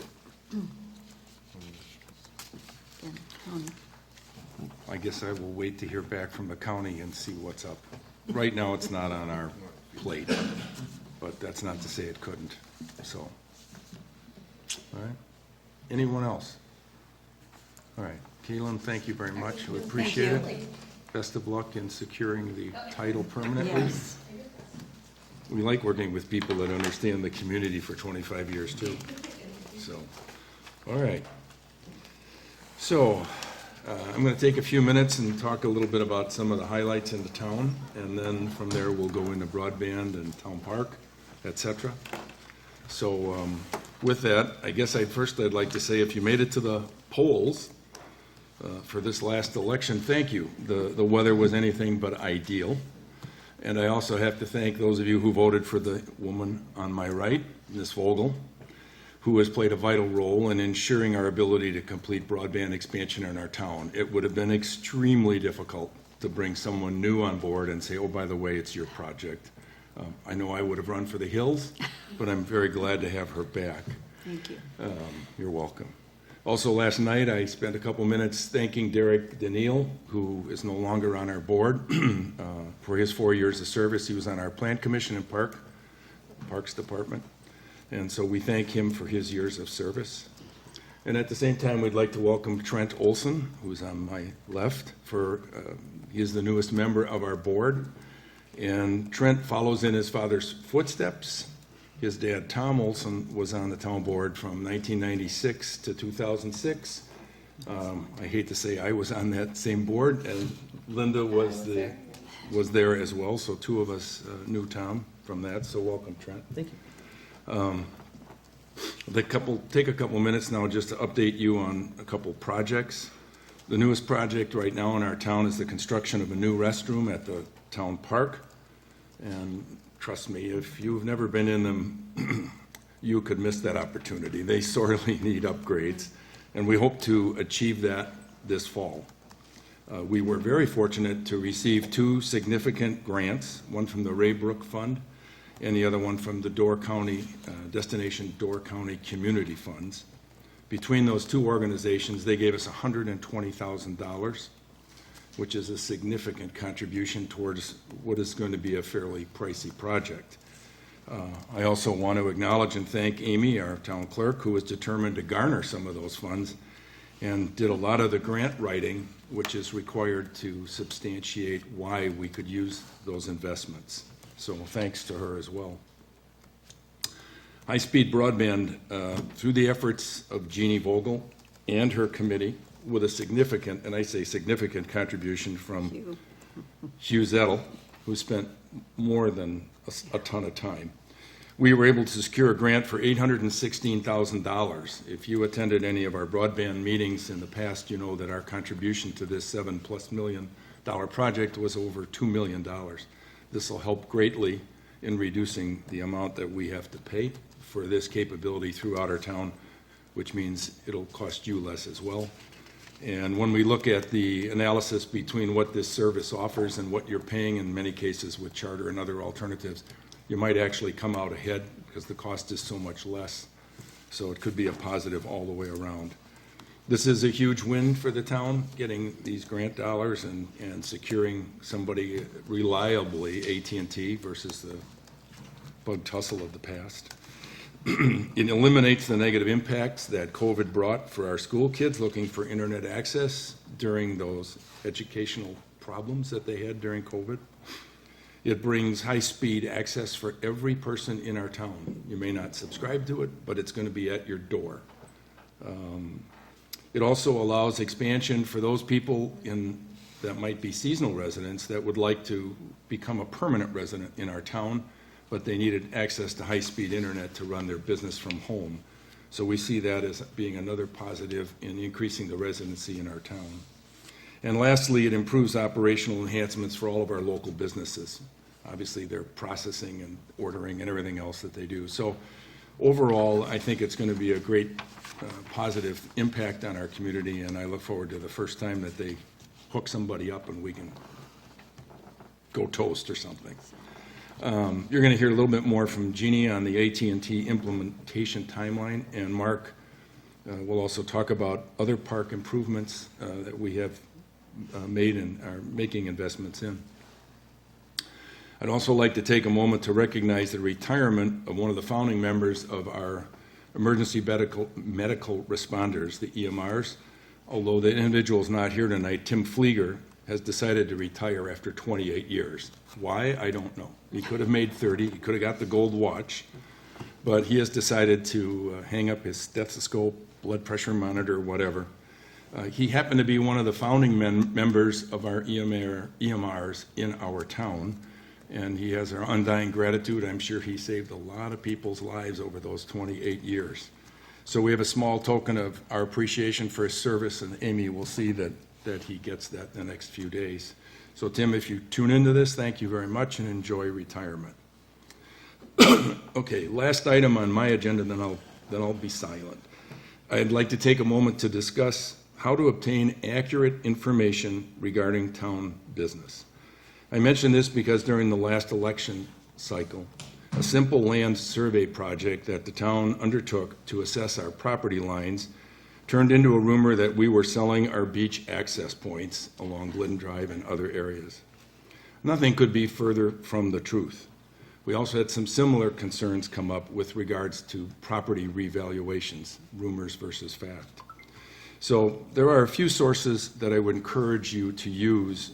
I guess I will wait to hear back from the county and see what's up. Right now, it's not on our plate, but that's not to say it couldn't, so. All right. Anyone else? All right. Caitlin, thank you very much. We appreciate it. Best of luck in securing the title permanently. Yes. We like working with people that understand the community for 25 years, too. So, all right. So, I'm going to take a few minutes and talk a little bit about some of the highlights in the town, and then from there we'll go into broadband and town park, et cetera. So with that, I guess I'd like to say if you made it to the polls for this last election, thank you. The weather was anything but ideal. And I also have to thank those of you who voted for the woman on my right, Ms. Vogel, who has played a vital role in ensuring our ability to complete broadband expansion in our town. It would have been extremely difficult to bring someone new on board and say, oh, by the way, it's your project. I know I would have run for the hills, but I'm very glad to have her back. Thank you. You're welcome. Also, last night, I spent a couple minutes thanking Derek Daniil, who is no longer on our board, for his 4 years of service. He was on our Plant Commission and Parks Department. And so we thank him for his years of service. And at the same time, we'd like to welcome Trent Olson, who's on my left, he is the newest member of our board. And Trent follows in his father's footsteps His dad, Tom Olson, was on the town board from 1996 to 2006. I hate to say I was on that same board, and Linda was there as well, so two of us knew Tom from that, so welcome, Trent. Thank you. Take a couple minutes now just to update you on a couple projects. The newest project right now in our town is the construction of a new restroom at the town park. And trust me, if you've never been in them, you could miss that opportunity. They sorely need upgrades, and we hope to achieve that this fall. We were very fortunate to receive two significant grants, one from the Ray Brook Fund and the other one from the Door County, Destination Door County Community Funds. Between those two organizations, they gave us $120,000, which is a significant contribution towards what is going to be a fairly pricey project. I also want to acknowledge and thank Amy, our town clerk, who was determined to garner some of those funds and did a lot of the grant writing, which is required to substantiate why we could use those investments. So thanks to her as well. High-speed broadband, through the efforts of Jeannie Vogel and her committee, with a significant, and I say significant, contribution from Hugh Zettel, who spent more than a ton of time. We were able to secure a grant for $816,000. If you attended any of our broadband meetings in the past, you know that our contribution to this $7+ million project was over $2 million. This will help greatly in reducing the amount that we have to pay for this capability throughout our town, which means it'll cost you less as well. And when we look at the analysis between what this service offers and what you're paying in many cases with charter and other alternatives, you might actually come out ahead because the cost is so much less. So it could be a positive all the way around. This is a huge win for the town, getting these grant dollars and securing somebody reliably, AT&T, versus the bug tussle of the past. It eliminates the negative impacts that COVID brought for our school kids looking for internet access during those educational problems that they had during COVID. It brings high-speed access for every person in our town. You may not subscribe to it, but it's going to be at your door. It also allows expansion for those people that might be seasonal residents that would like to become a permanent resident in our town, but they needed access to high-speed internet to run their business from home. So we see that as being another positive in increasing the residency in our town. And lastly, it improves operational enhancements for all of our local businesses. Obviously, their processing and ordering and everything else that they do. So overall, I think it's going to be a great positive impact on our community, and I look forward to the first time that they hook somebody up and we can go toast or something. You're going to hear a little bit more from Jeannie on the AT&T implementation timeline, and Mark will also talk about other park improvements that we have made and are making investments in. I'd also like to take a moment to recognize the retirement of one of the founding members of our emergency medical responders, the EMRs. Although the individual is not here tonight, Tim Flieger has decided to retire after 28 years. Why? I don't know. He could have made 30, he could have got the gold watch, but he has decided to hang up his stethoscope, blood pressure monitor, whatever. He happened to be one of the founding members of our EMRs in our town, and he has our undying gratitude. I'm sure he saved a lot of people's lives over those 28 years. So we have a small token of our appreciation for his service, and Amy will see that he gets that in the next few days. So Tim, if you tune into this, thank you very much and enjoy retirement. Okay, last item on my agenda, then I'll be silent. I'd like to take a moment to discuss how to obtain accurate information regarding town business. I mention this because during the last election cycle, a simple land survey project that the town undertook to assess our property lines turned into a rumor that we were selling our beach access points along Glidden Drive and other areas. Nothing could be further from the truth. We also had some similar concerns come up with regards to property revaluations, rumors versus fact. So there are a few sources that I would encourage you to use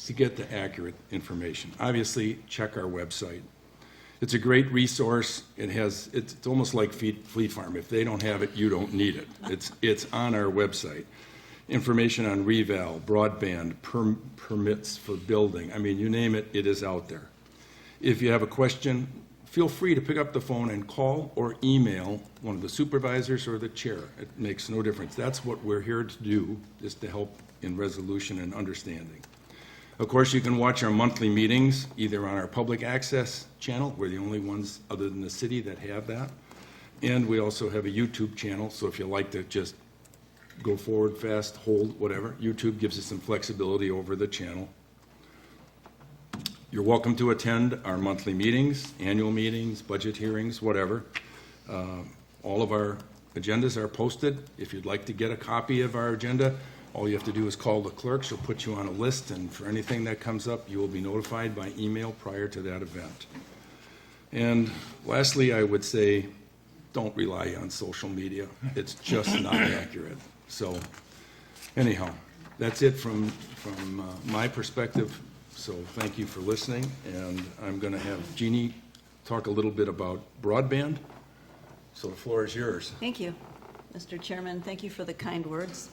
to get the accurate information. Obviously, check our website. It's a great resource. It's almost like Fleet Farm. If they don't have it, you don't need it. It's on our website. Information on reval, broadband, permits for building. I mean, you name it, it is out there. If you have a question, feel free to pick up the phone and call or email one of the supervisors or the chair. It makes no difference. That's what we're here to do, is to help in resolution and understanding. Of course, you can watch our monthly meetings either on our public access channel. We're the only ones other than the city that have that. And we also have a YouTube channel, so if you like to just go forward, fast, hold, whatever, YouTube gives us some flexibility over the channel. You're welcome to attend our monthly meetings, annual meetings, budget hearings, whatever. All of our agendas are posted. If you'd like to get a copy of our agenda, all you have to do is call the clerk. She'll put you on a list, and for anything that comes up, you will be notified by email prior to that event. And lastly, I would say, don't rely on social media. It's just not accurate. So anyhow, that's it from my perspective. So thank you for listening, and I'm going to have Jeannie talk a little bit about broadband. So the floor is yours. Thank you, Mr. Chairman. Thank you for the kind words.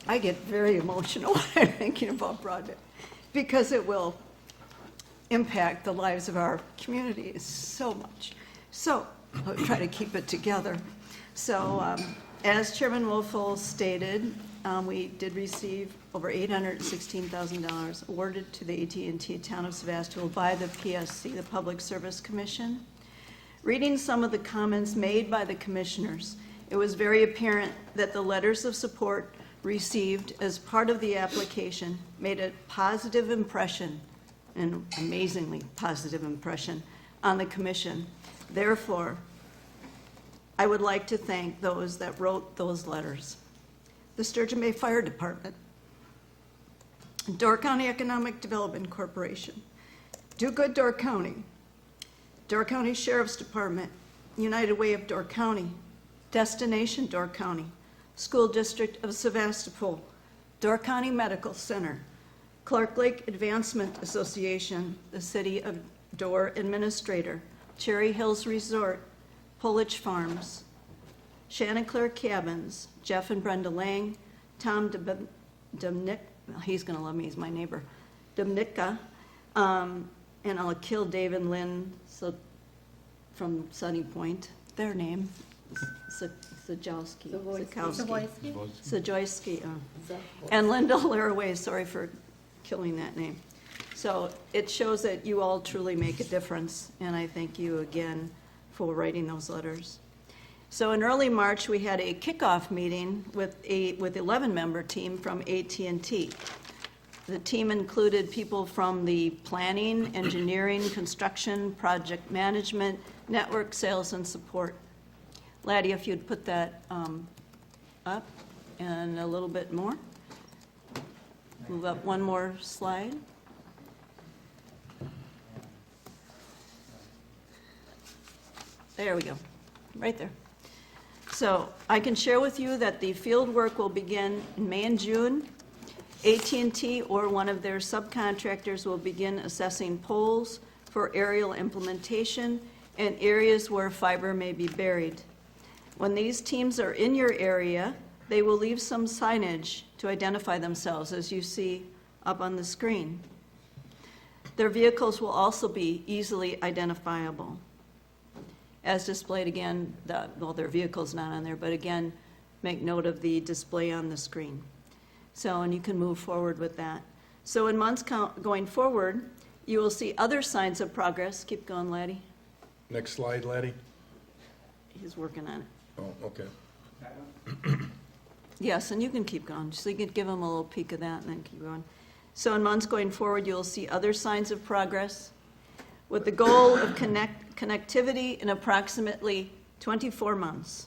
I get very emotional when I'm thinking about broadband because it will impact the lives of our communities so much. So I'll try to keep it together. So as Chairman Wolfel stated, we did receive over $816,000 awarded to the AT&T Town of Sevastopol by the PSC, the Public Service Commission. Reading some of the comments made by the commissioners, it was very apparent that the letters of support received as part of the application made a positive impression, an amazingly positive impression, on the commission. Therefore, I would like to thank those that wrote those letters. The Sturgeon Bay Fire Department, Door County Economic Development Corporation, Do Good Door County Sheriff's Department, United Way of Door County, Destination Door County, School District of Sevastopol, Door County Medical Center, Clark Lake Advancement Association, the City of Door Administrator, Cherry Hills Resort, Polich Farms, Chanticleer Cabins, Jeff and Brenda Lang, Tom Dumnick, he's going to love me, he's my neighbor, Dumnicka, and I'll kill Dave and Lynn from Sunny Point, their name, Zajoyski, and Linda Laraway, sorry for killing that name. So it shows that you all truly make a difference, and I thank you again for writing those letters. So in early March, we had a kickoff meeting with 11-member team from AT&T. The team included people from the planning, engineering, construction, project management, network sales, and support. Laddie, if you'd put that up and a little bit more. Move up one more slide. There we go, right there. So I can share with you that the field work will begin in May and June. AT&T or one of their subcontractors will begin assessing poles for aerial implementation and areas where fiber may be buried. When these teams are in your area, they will leave some signage to identify themselves, as you see up on the screen. Their vehicles will also be easily identifiable. As displayed again, their vehicle's not on there, but again, make note of the display on the screen. So, and you can move forward with that. So in months going forward, you will see other signs of progress. Keep going, Laddie. Next slide, Laddie. He's working on it. Oh, okay. Yes, and you can keep going, so you can give them a little peek of that and then keep going. So in months going forward, you'll see other signs of progress with the goal of connectivity in approximately 24 months.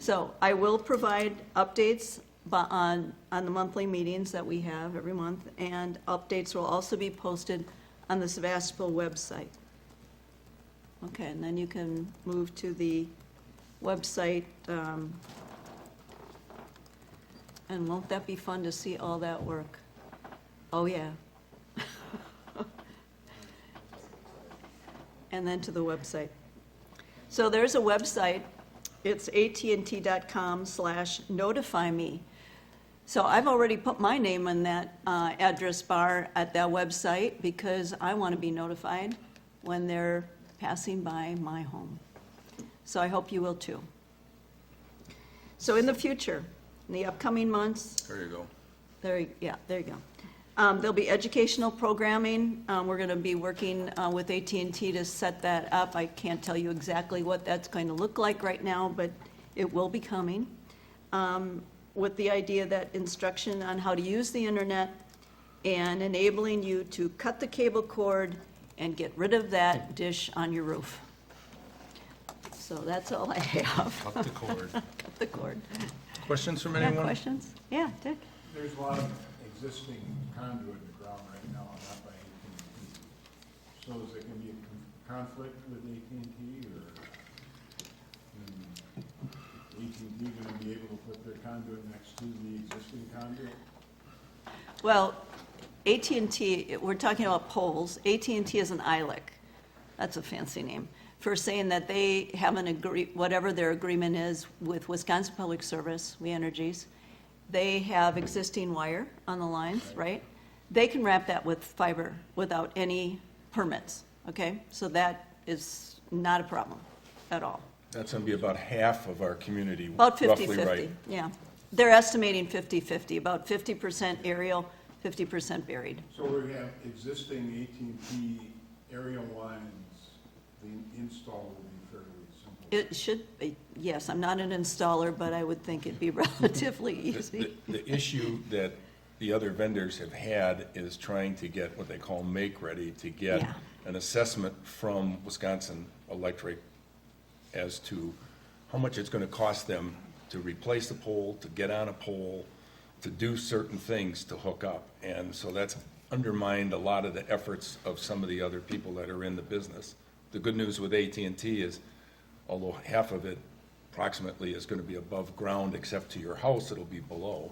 So I will provide updates on the monthly meetings that we have every month, and updates will also be posted on the Sevastopol website. Okay, and then you can move to the website, and won't that be fun to see all that work? Oh, yeah. and then to the website. So there's a website. It's att.com/notify me. So I've already put my name on that address bar at that website because I want to be notified when they're passing by my home. So I hope you will too. So in the future, in the upcoming months, There you go. there you go. There'll be educational programming. We're going to be working with AT&T to set that up. I can't tell you exactly what that's going to look like right now, but it will be coming. With the idea that instruction on how to use the internet and enabling you to cut the cable cord and get rid of that dish on your roof. So that's all I have. Cut the cord. Cut the cord. Questions from Yeah, anyone? questions? Yeah, Dick? There's a lot of existing conduit in the ground right now, not by AT&T. So is there gonna be a conflict with AT&T, or AT&T gonna be able to put their conduit next to the existing conduit? Well, AT&T, we're talking about poles. AT&T is an ILEC. That's a fancy name for saying that they have whatever their agreement is with Wisconsin Public Service, We Energies. They have existing wire on the lines, right? They can wrap that with fiber without any permits, okay? So that is not a problem at all. That's going to be about half of our community, About roughly 50/50, right. yeah. They're estimating 50/50, about 50% aerial, 50% buried. So we have existing AT&T aerial lines, the install will be fairly simple. It should be, yes, I'm not an installer, but I would think it'd be relatively easy. The issue that the other vendors have had is trying to get what they call make-ready, to get Yeah. an assessment from Wisconsin Electric as to how much it's going to cost them to replace a pole, to get on a pole, to do certain things to hook up. And so that's undermined a lot of the efforts of some of the other people that are in the business. The good news with AT&T is, although half of it approximately is going to be above ground except to your house, it'll be below,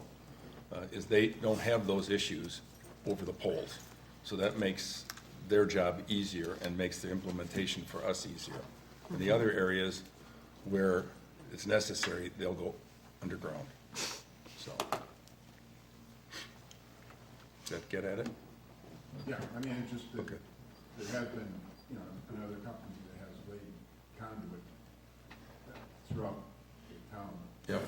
is they don't have those issues over the poles. So that makes their job easier and makes the implementation for us easier. In the other areas where it's necessary, they'll go underground. So, does that get at it? Yeah, I mean, it's just that Okay. there has been, another company that has laid conduit throughout the town. Yep.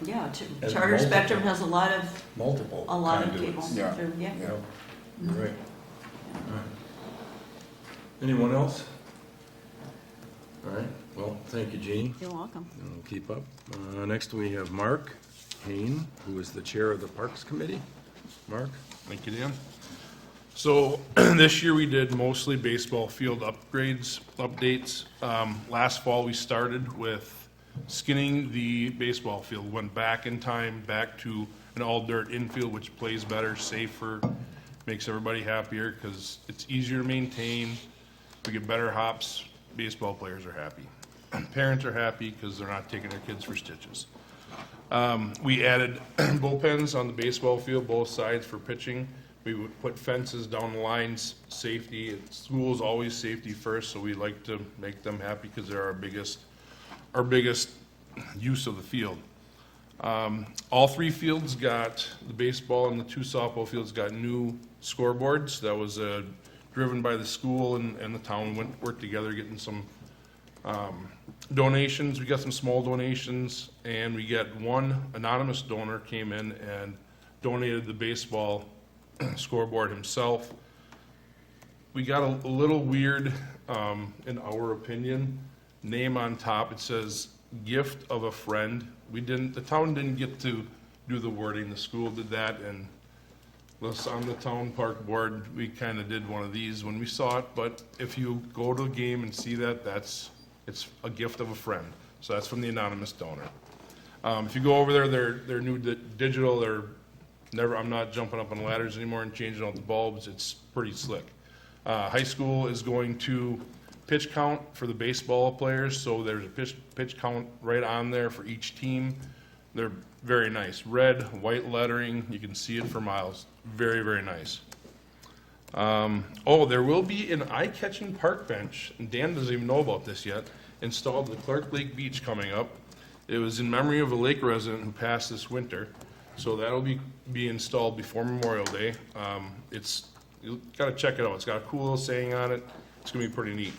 Yeah, And Charter multiple- Spectrum has a lot of Multiple cable. conduits. Yeah. through, yeah. Yeah, you're right. All right. Anyone else? All right, well, thank you, Jeannie. You're welcome. We'll keep up. Next, we have Mark Hain, who is the chair of the Parks Committee. Mark? Thank you, Dan. So this year we did mostly baseball field updates. Last fall, we started with skinning the baseball field, went back in time, back to an all-dirt infield, which plays better, safer, makes everybody happier because it's easier to maintain. We get better hops, baseball players are happy. Parents are happy because they're not taking their kids for stitches. We added bullpens on the baseball field, both sides for pitching. We would put fences down the lines, safety. School is always safety first, so we like to make them happy because they're our biggest use of the field. All three fields got, the baseball and the two softball fields got new scoreboards. That was driven by the school and the town. We worked together getting some donations. We got some small donations, and we got one anonymous donor came in and donated the baseball scoreboard himself. We got a little weird, in our opinion, name on top. It says gift of a friend. The town didn't get to do the wording. The school did that, and us on the town park board, we kind of did one of these when we saw it. But if you go to a game and see that, it's a gift of a friend. So that's from the anonymous donor. If you go over there, they're new digital. I'm not jumping up on ladders anymore and changing out the bulbs. It's pretty slick. High school is going to pitch count for the baseball players, so there's a pitch count right on there for each team. They're very nice. Red, white lettering, you can see it for miles. Very, very nice. Oh, there will be an eye-catching park bench, and Dan doesn't even know about this yet, installed at Clark Lake Beach coming up. It was in memory of a lake resident who passed this winter, so that'll be installed before Memorial Day. You gotta check it out, it's got a cool little saying on it, it's gonna be pretty neat.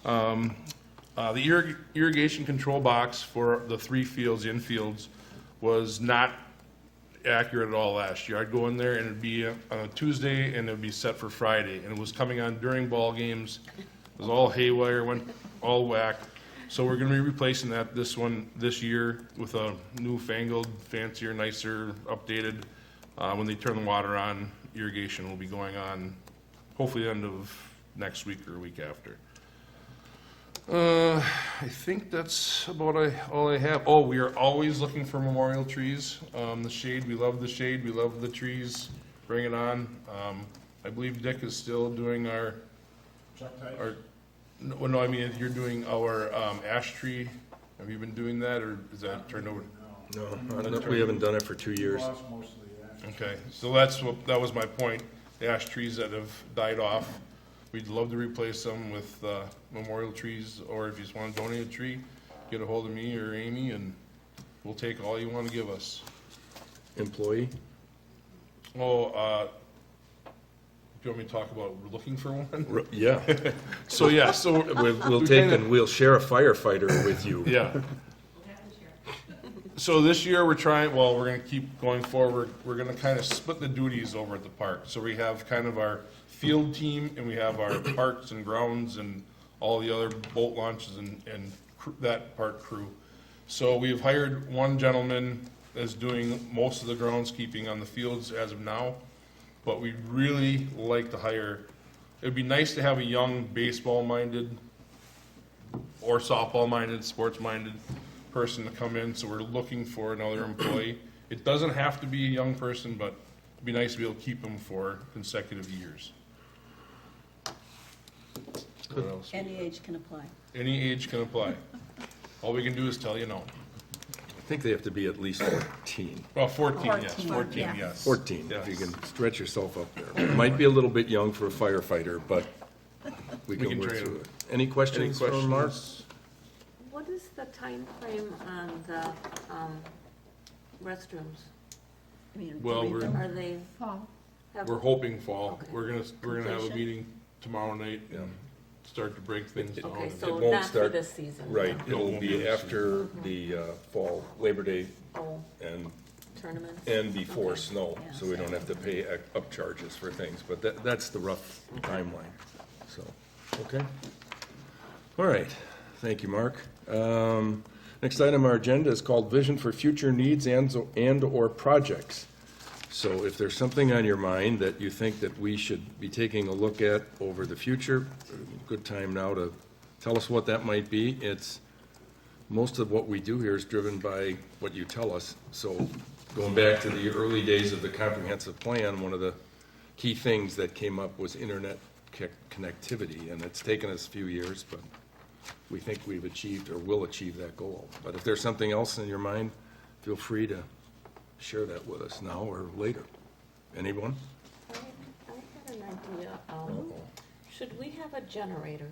The irrigation control box for the 3 fields, the infields, was not accurate at all last year. I'd go in there and it'd be on a Tuesday and it'd be set for Friday, and it was coming on during ball games. It was all haywire, went all whack. So we're gonna be replacing that this year with a newfangled, fancier, nicer, updated. When they turn the water on, irrigation will be going on hopefully the end of next week or a week after. I think that's about all I have. Oh, we are always looking for memorial trees. The shade, we love the shade, we love the trees. Bring it on. I believe Dick is still doing our, no, I mean, you're doing our ash tree. Have you been doing that, or is that turned over? No, we haven't done it for 2 years. Lost most of the ash. Okay, so that was my point. The ash trees that have died off, we'd love to replace them with memorial trees, or if you just want to donate a tree, get a hold of me or Amy, and we'll take all you want to give us. Employee? Oh, do you want me to talk about looking for one? Yeah. So, We'll take and we'll share a firefighter with you. Yeah. So this year we're gonna keep going forward. We're gonna kind of split the duties over at the park. So we have kind of our field team, and we have our parks and grounds and all the other boat launches and that park crew. So we've hired one gentleman that's doing most of the groundskeeping on the fields as of now, but we'd really like to hire, it'd be nice to have a young baseball-minded or softball-minded, sports-minded person to come in, so we're looking for another employee. It doesn't have to be a young person, but it'd be nice to be able to keep them for consecutive years. What else? Any age can apply. Any age can apply. All we can do is tell you no. I think they have to be at least 14. Well, 14, yes, 14, 14, yeah. yes. 14, if you Yes. can stretch yourself up there. Might be a little bit young for a firefighter, but we We can can work train through them. it. Any questions from Mark? What is the time frame on the restrooms? I mean, Well, read them. Are they? Fall. We're hoping fall. Okay. We're gonna have a Completion. meeting tomorrow night and start to break things down. Okay, It so won't not for start- this season? Right, No, it it'll won't be be this after the fall, Labor Day, Oh, and tournaments? before Okay. snow, so we don't have to pay upcharges for things, but that's the rough timeline, so, okay? All right, thank you, Mark. Next item on our agenda is called Vision for Future Needs and/or Projects. So if there's something on your mind that you think that we should be taking a look at over the future, good time now to tell us what that might be. Most of what we do here is driven by what you tell us. So going back to the early days of the comprehensive plan, one of the key things that came up was internet connectivity, and it's taken us a few years, but we think we've achieved or will achieve that goal. But if there's something else in your mind, feel free to share that with us now or later. Anyone? I had an idea. Should we have a generator?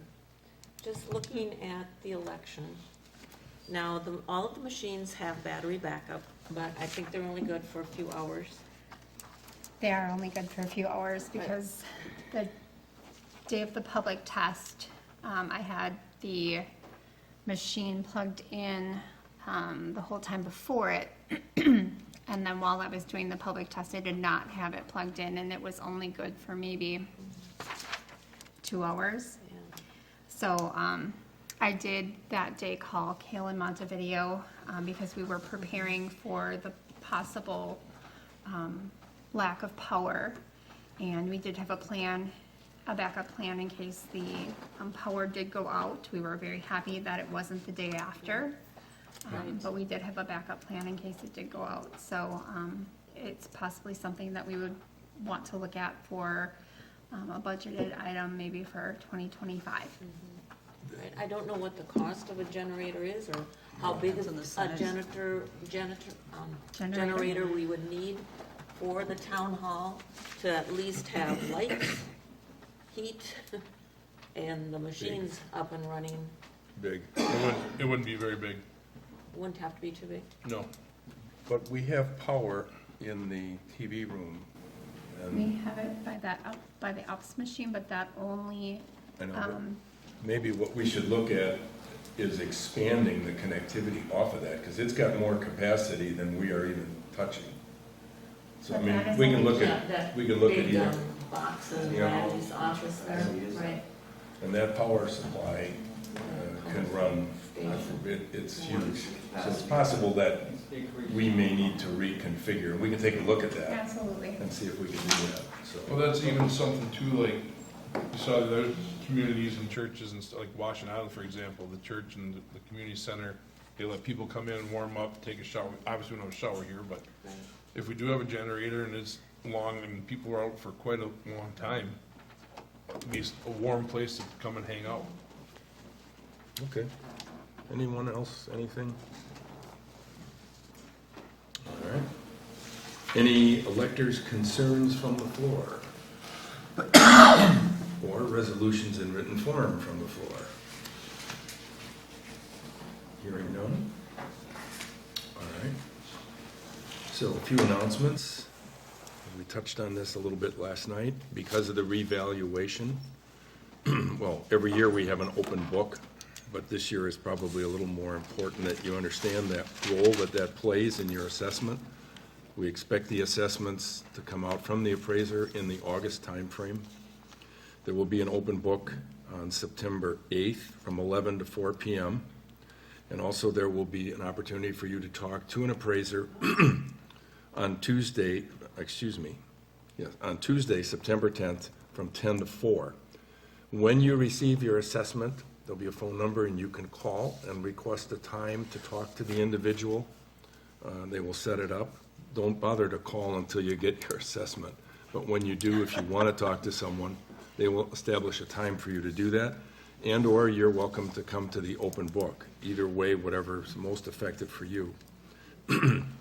Just looking at the election. Now, all of the machines have battery backup, but I think they're only good for a few hours. They are only good for a few hours because the day of the public test, I had the machine plugged in the whole time before it. And then while I was doing the public test, I did not have it plugged in, and it was only good for maybe 2 hours. Yeah. So I did that day call Kale in Montevideo because we were preparing for the possible lack of power. And we did have a backup plan in case the power did go out. We were very happy that it wasn't the day after. But we did have a backup plan in case it did go out. So it's possibly something that we would want to look at for a budgeted item maybe for 2025. Right. I don't know what the cost of a generator is or how big Depends on the a size. generator we would need for the town hall to at least have lights, heat, and the machines up and running. Big. It wouldn't be very big, Wouldn't have to be too big. no. But we have power in the TV room. And We have it by the ops machine, but that only, I know, but maybe what we should look at is expanding the connectivity off of that, because it's got more capacity than we are even touching. So, I But mean, that is we can only look at, we can look at either, Box in Yeah. Randy's office there, right? and that power supply can run, it's huge. So it's possible that we may need to reconfigure, and we can take a look at that absolutely. and see if we can do that, Well, so. that's even something too, like, you saw there's communities and churches and stuff, like Washington Island, for example, the church and the community center, they let people come in, warm up, take a shower. Obviously, we don't have a shower here, but Right. if we do have a generator and it's long, and people are out for quite a long time, it'd be a warm place to come and hang out. Okay. Anyone else, anything? All right. Any electors' concerns from the floor? Or resolutions in written form from the floor? Hearing none? All right. So a few announcements. We touched on this a little bit last night. Because of the revaluation, well, every year we have an open book, but this year is probably a little more important that you understand that role that plays in your assessment. We expect the assessments to come out from the appraiser in the August timeframe. There will be an open book on September 8th from 11 to 4 p.m. And also there will be an opportunity for you to talk to an appraiser on Tuesday, on Tuesday, September 10th, from 10 to 4. When you receive your assessment, there'll be a phone number and you can call and request a time to talk to the individual. They will set it up. Don't bother to call until you get your assessment. But when you do, if you want to talk to someone, they will establish a time for you to do that. And/or you're welcome to come to the open book. Either way, whatever's most effective for you.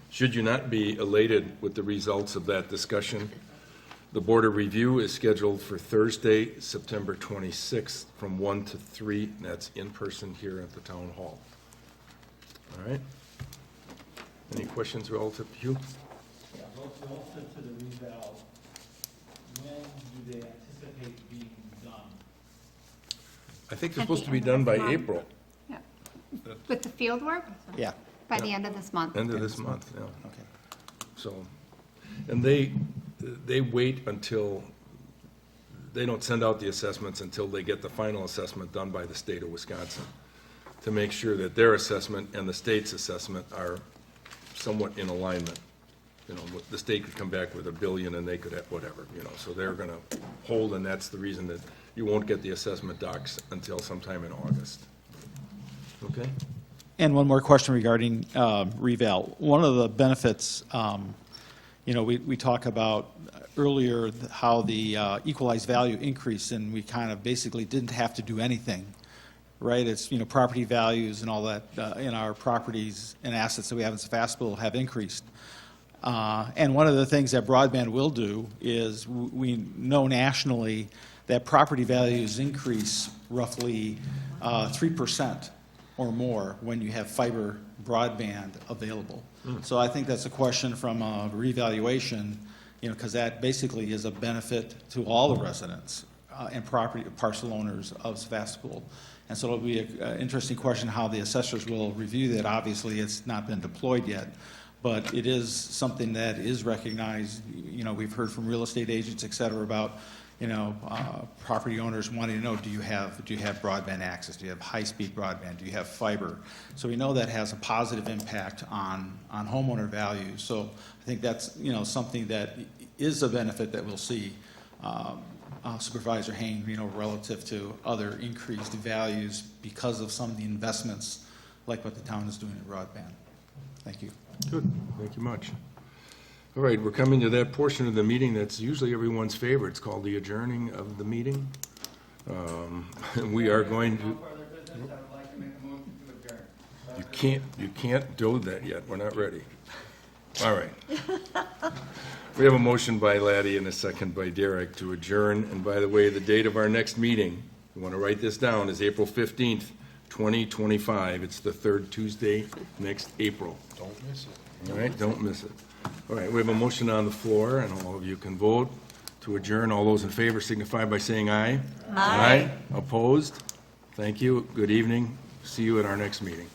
Should you not be elated with the results of that discussion, the Board of Review is scheduled for Thursday, September 26th, from 1 to 3, and that's in person here at the Town Hall. All right? Any questions relative to you? Yeah, relative to the reval, when do they anticipate being done? I think they're At the supposed to be end of done by this month. April, Yeah. With the field work, Yeah, by the end of this month. end of this month, yeah. okay. So, and they wait until, they don't send out the assessments until they get the final assessment done by the state of Wisconsin, to make sure that their assessment and the state's assessment are somewhat in alignment. You know, the state could come back with $1 billion and they could have whatever, you know, so they're gonna hold, and that's the reason that you won't get the assessment docs until sometime in August. Okay? And one more question regarding reval. One of the benefits, we talk about earlier how the equalized value increased, and we kind of basically didn't have to do anything, right? It's, property values and all that in our properties and assets that we have in Sevastopol have increased. And one of the things that broadband will do is we know nationally that property values increase roughly 3% or more when you have fiber broadband available. So I think that's a question from a revaluation, because that basically is a benefit to all the residents and property parcel owners of Sevastopol. And so it'll be an interesting question how the assessors will review that. Obviously, it's not been deployed yet, but it is something that is recognized. We've heard from real estate agents, et cetera, about property owners wanting to know, do you have broadband access? Do you have high-speed broadband? Do you have fiber? So we know that has a positive impact on homeowner value. So I think that's, something that is a benefit that we'll see, Supervisor Hain, relative to other increased values because of some of the investments like what the town is doing in broadband. Thank you. Good, thank you much. All right, we're coming to that portion of the meeting that's usually everyone's favorite. It's called the adjourning of the meeting. And we are going to, you can't do that yet, we're not ready. All right. We have a motion by Laddie and a second by Derek to adjourn. And by the way, the date of our next meeting, you want to write this down, is April 15th, 2025. It's the third Tuesday next April. Don't miss it. All right, don't miss it. All right, we have a motion on the floor, and all of you can vote to adjourn. All those in favor signify by saying aye. Aye. Opposed? Thank you. Good evening. See you at our next meeting.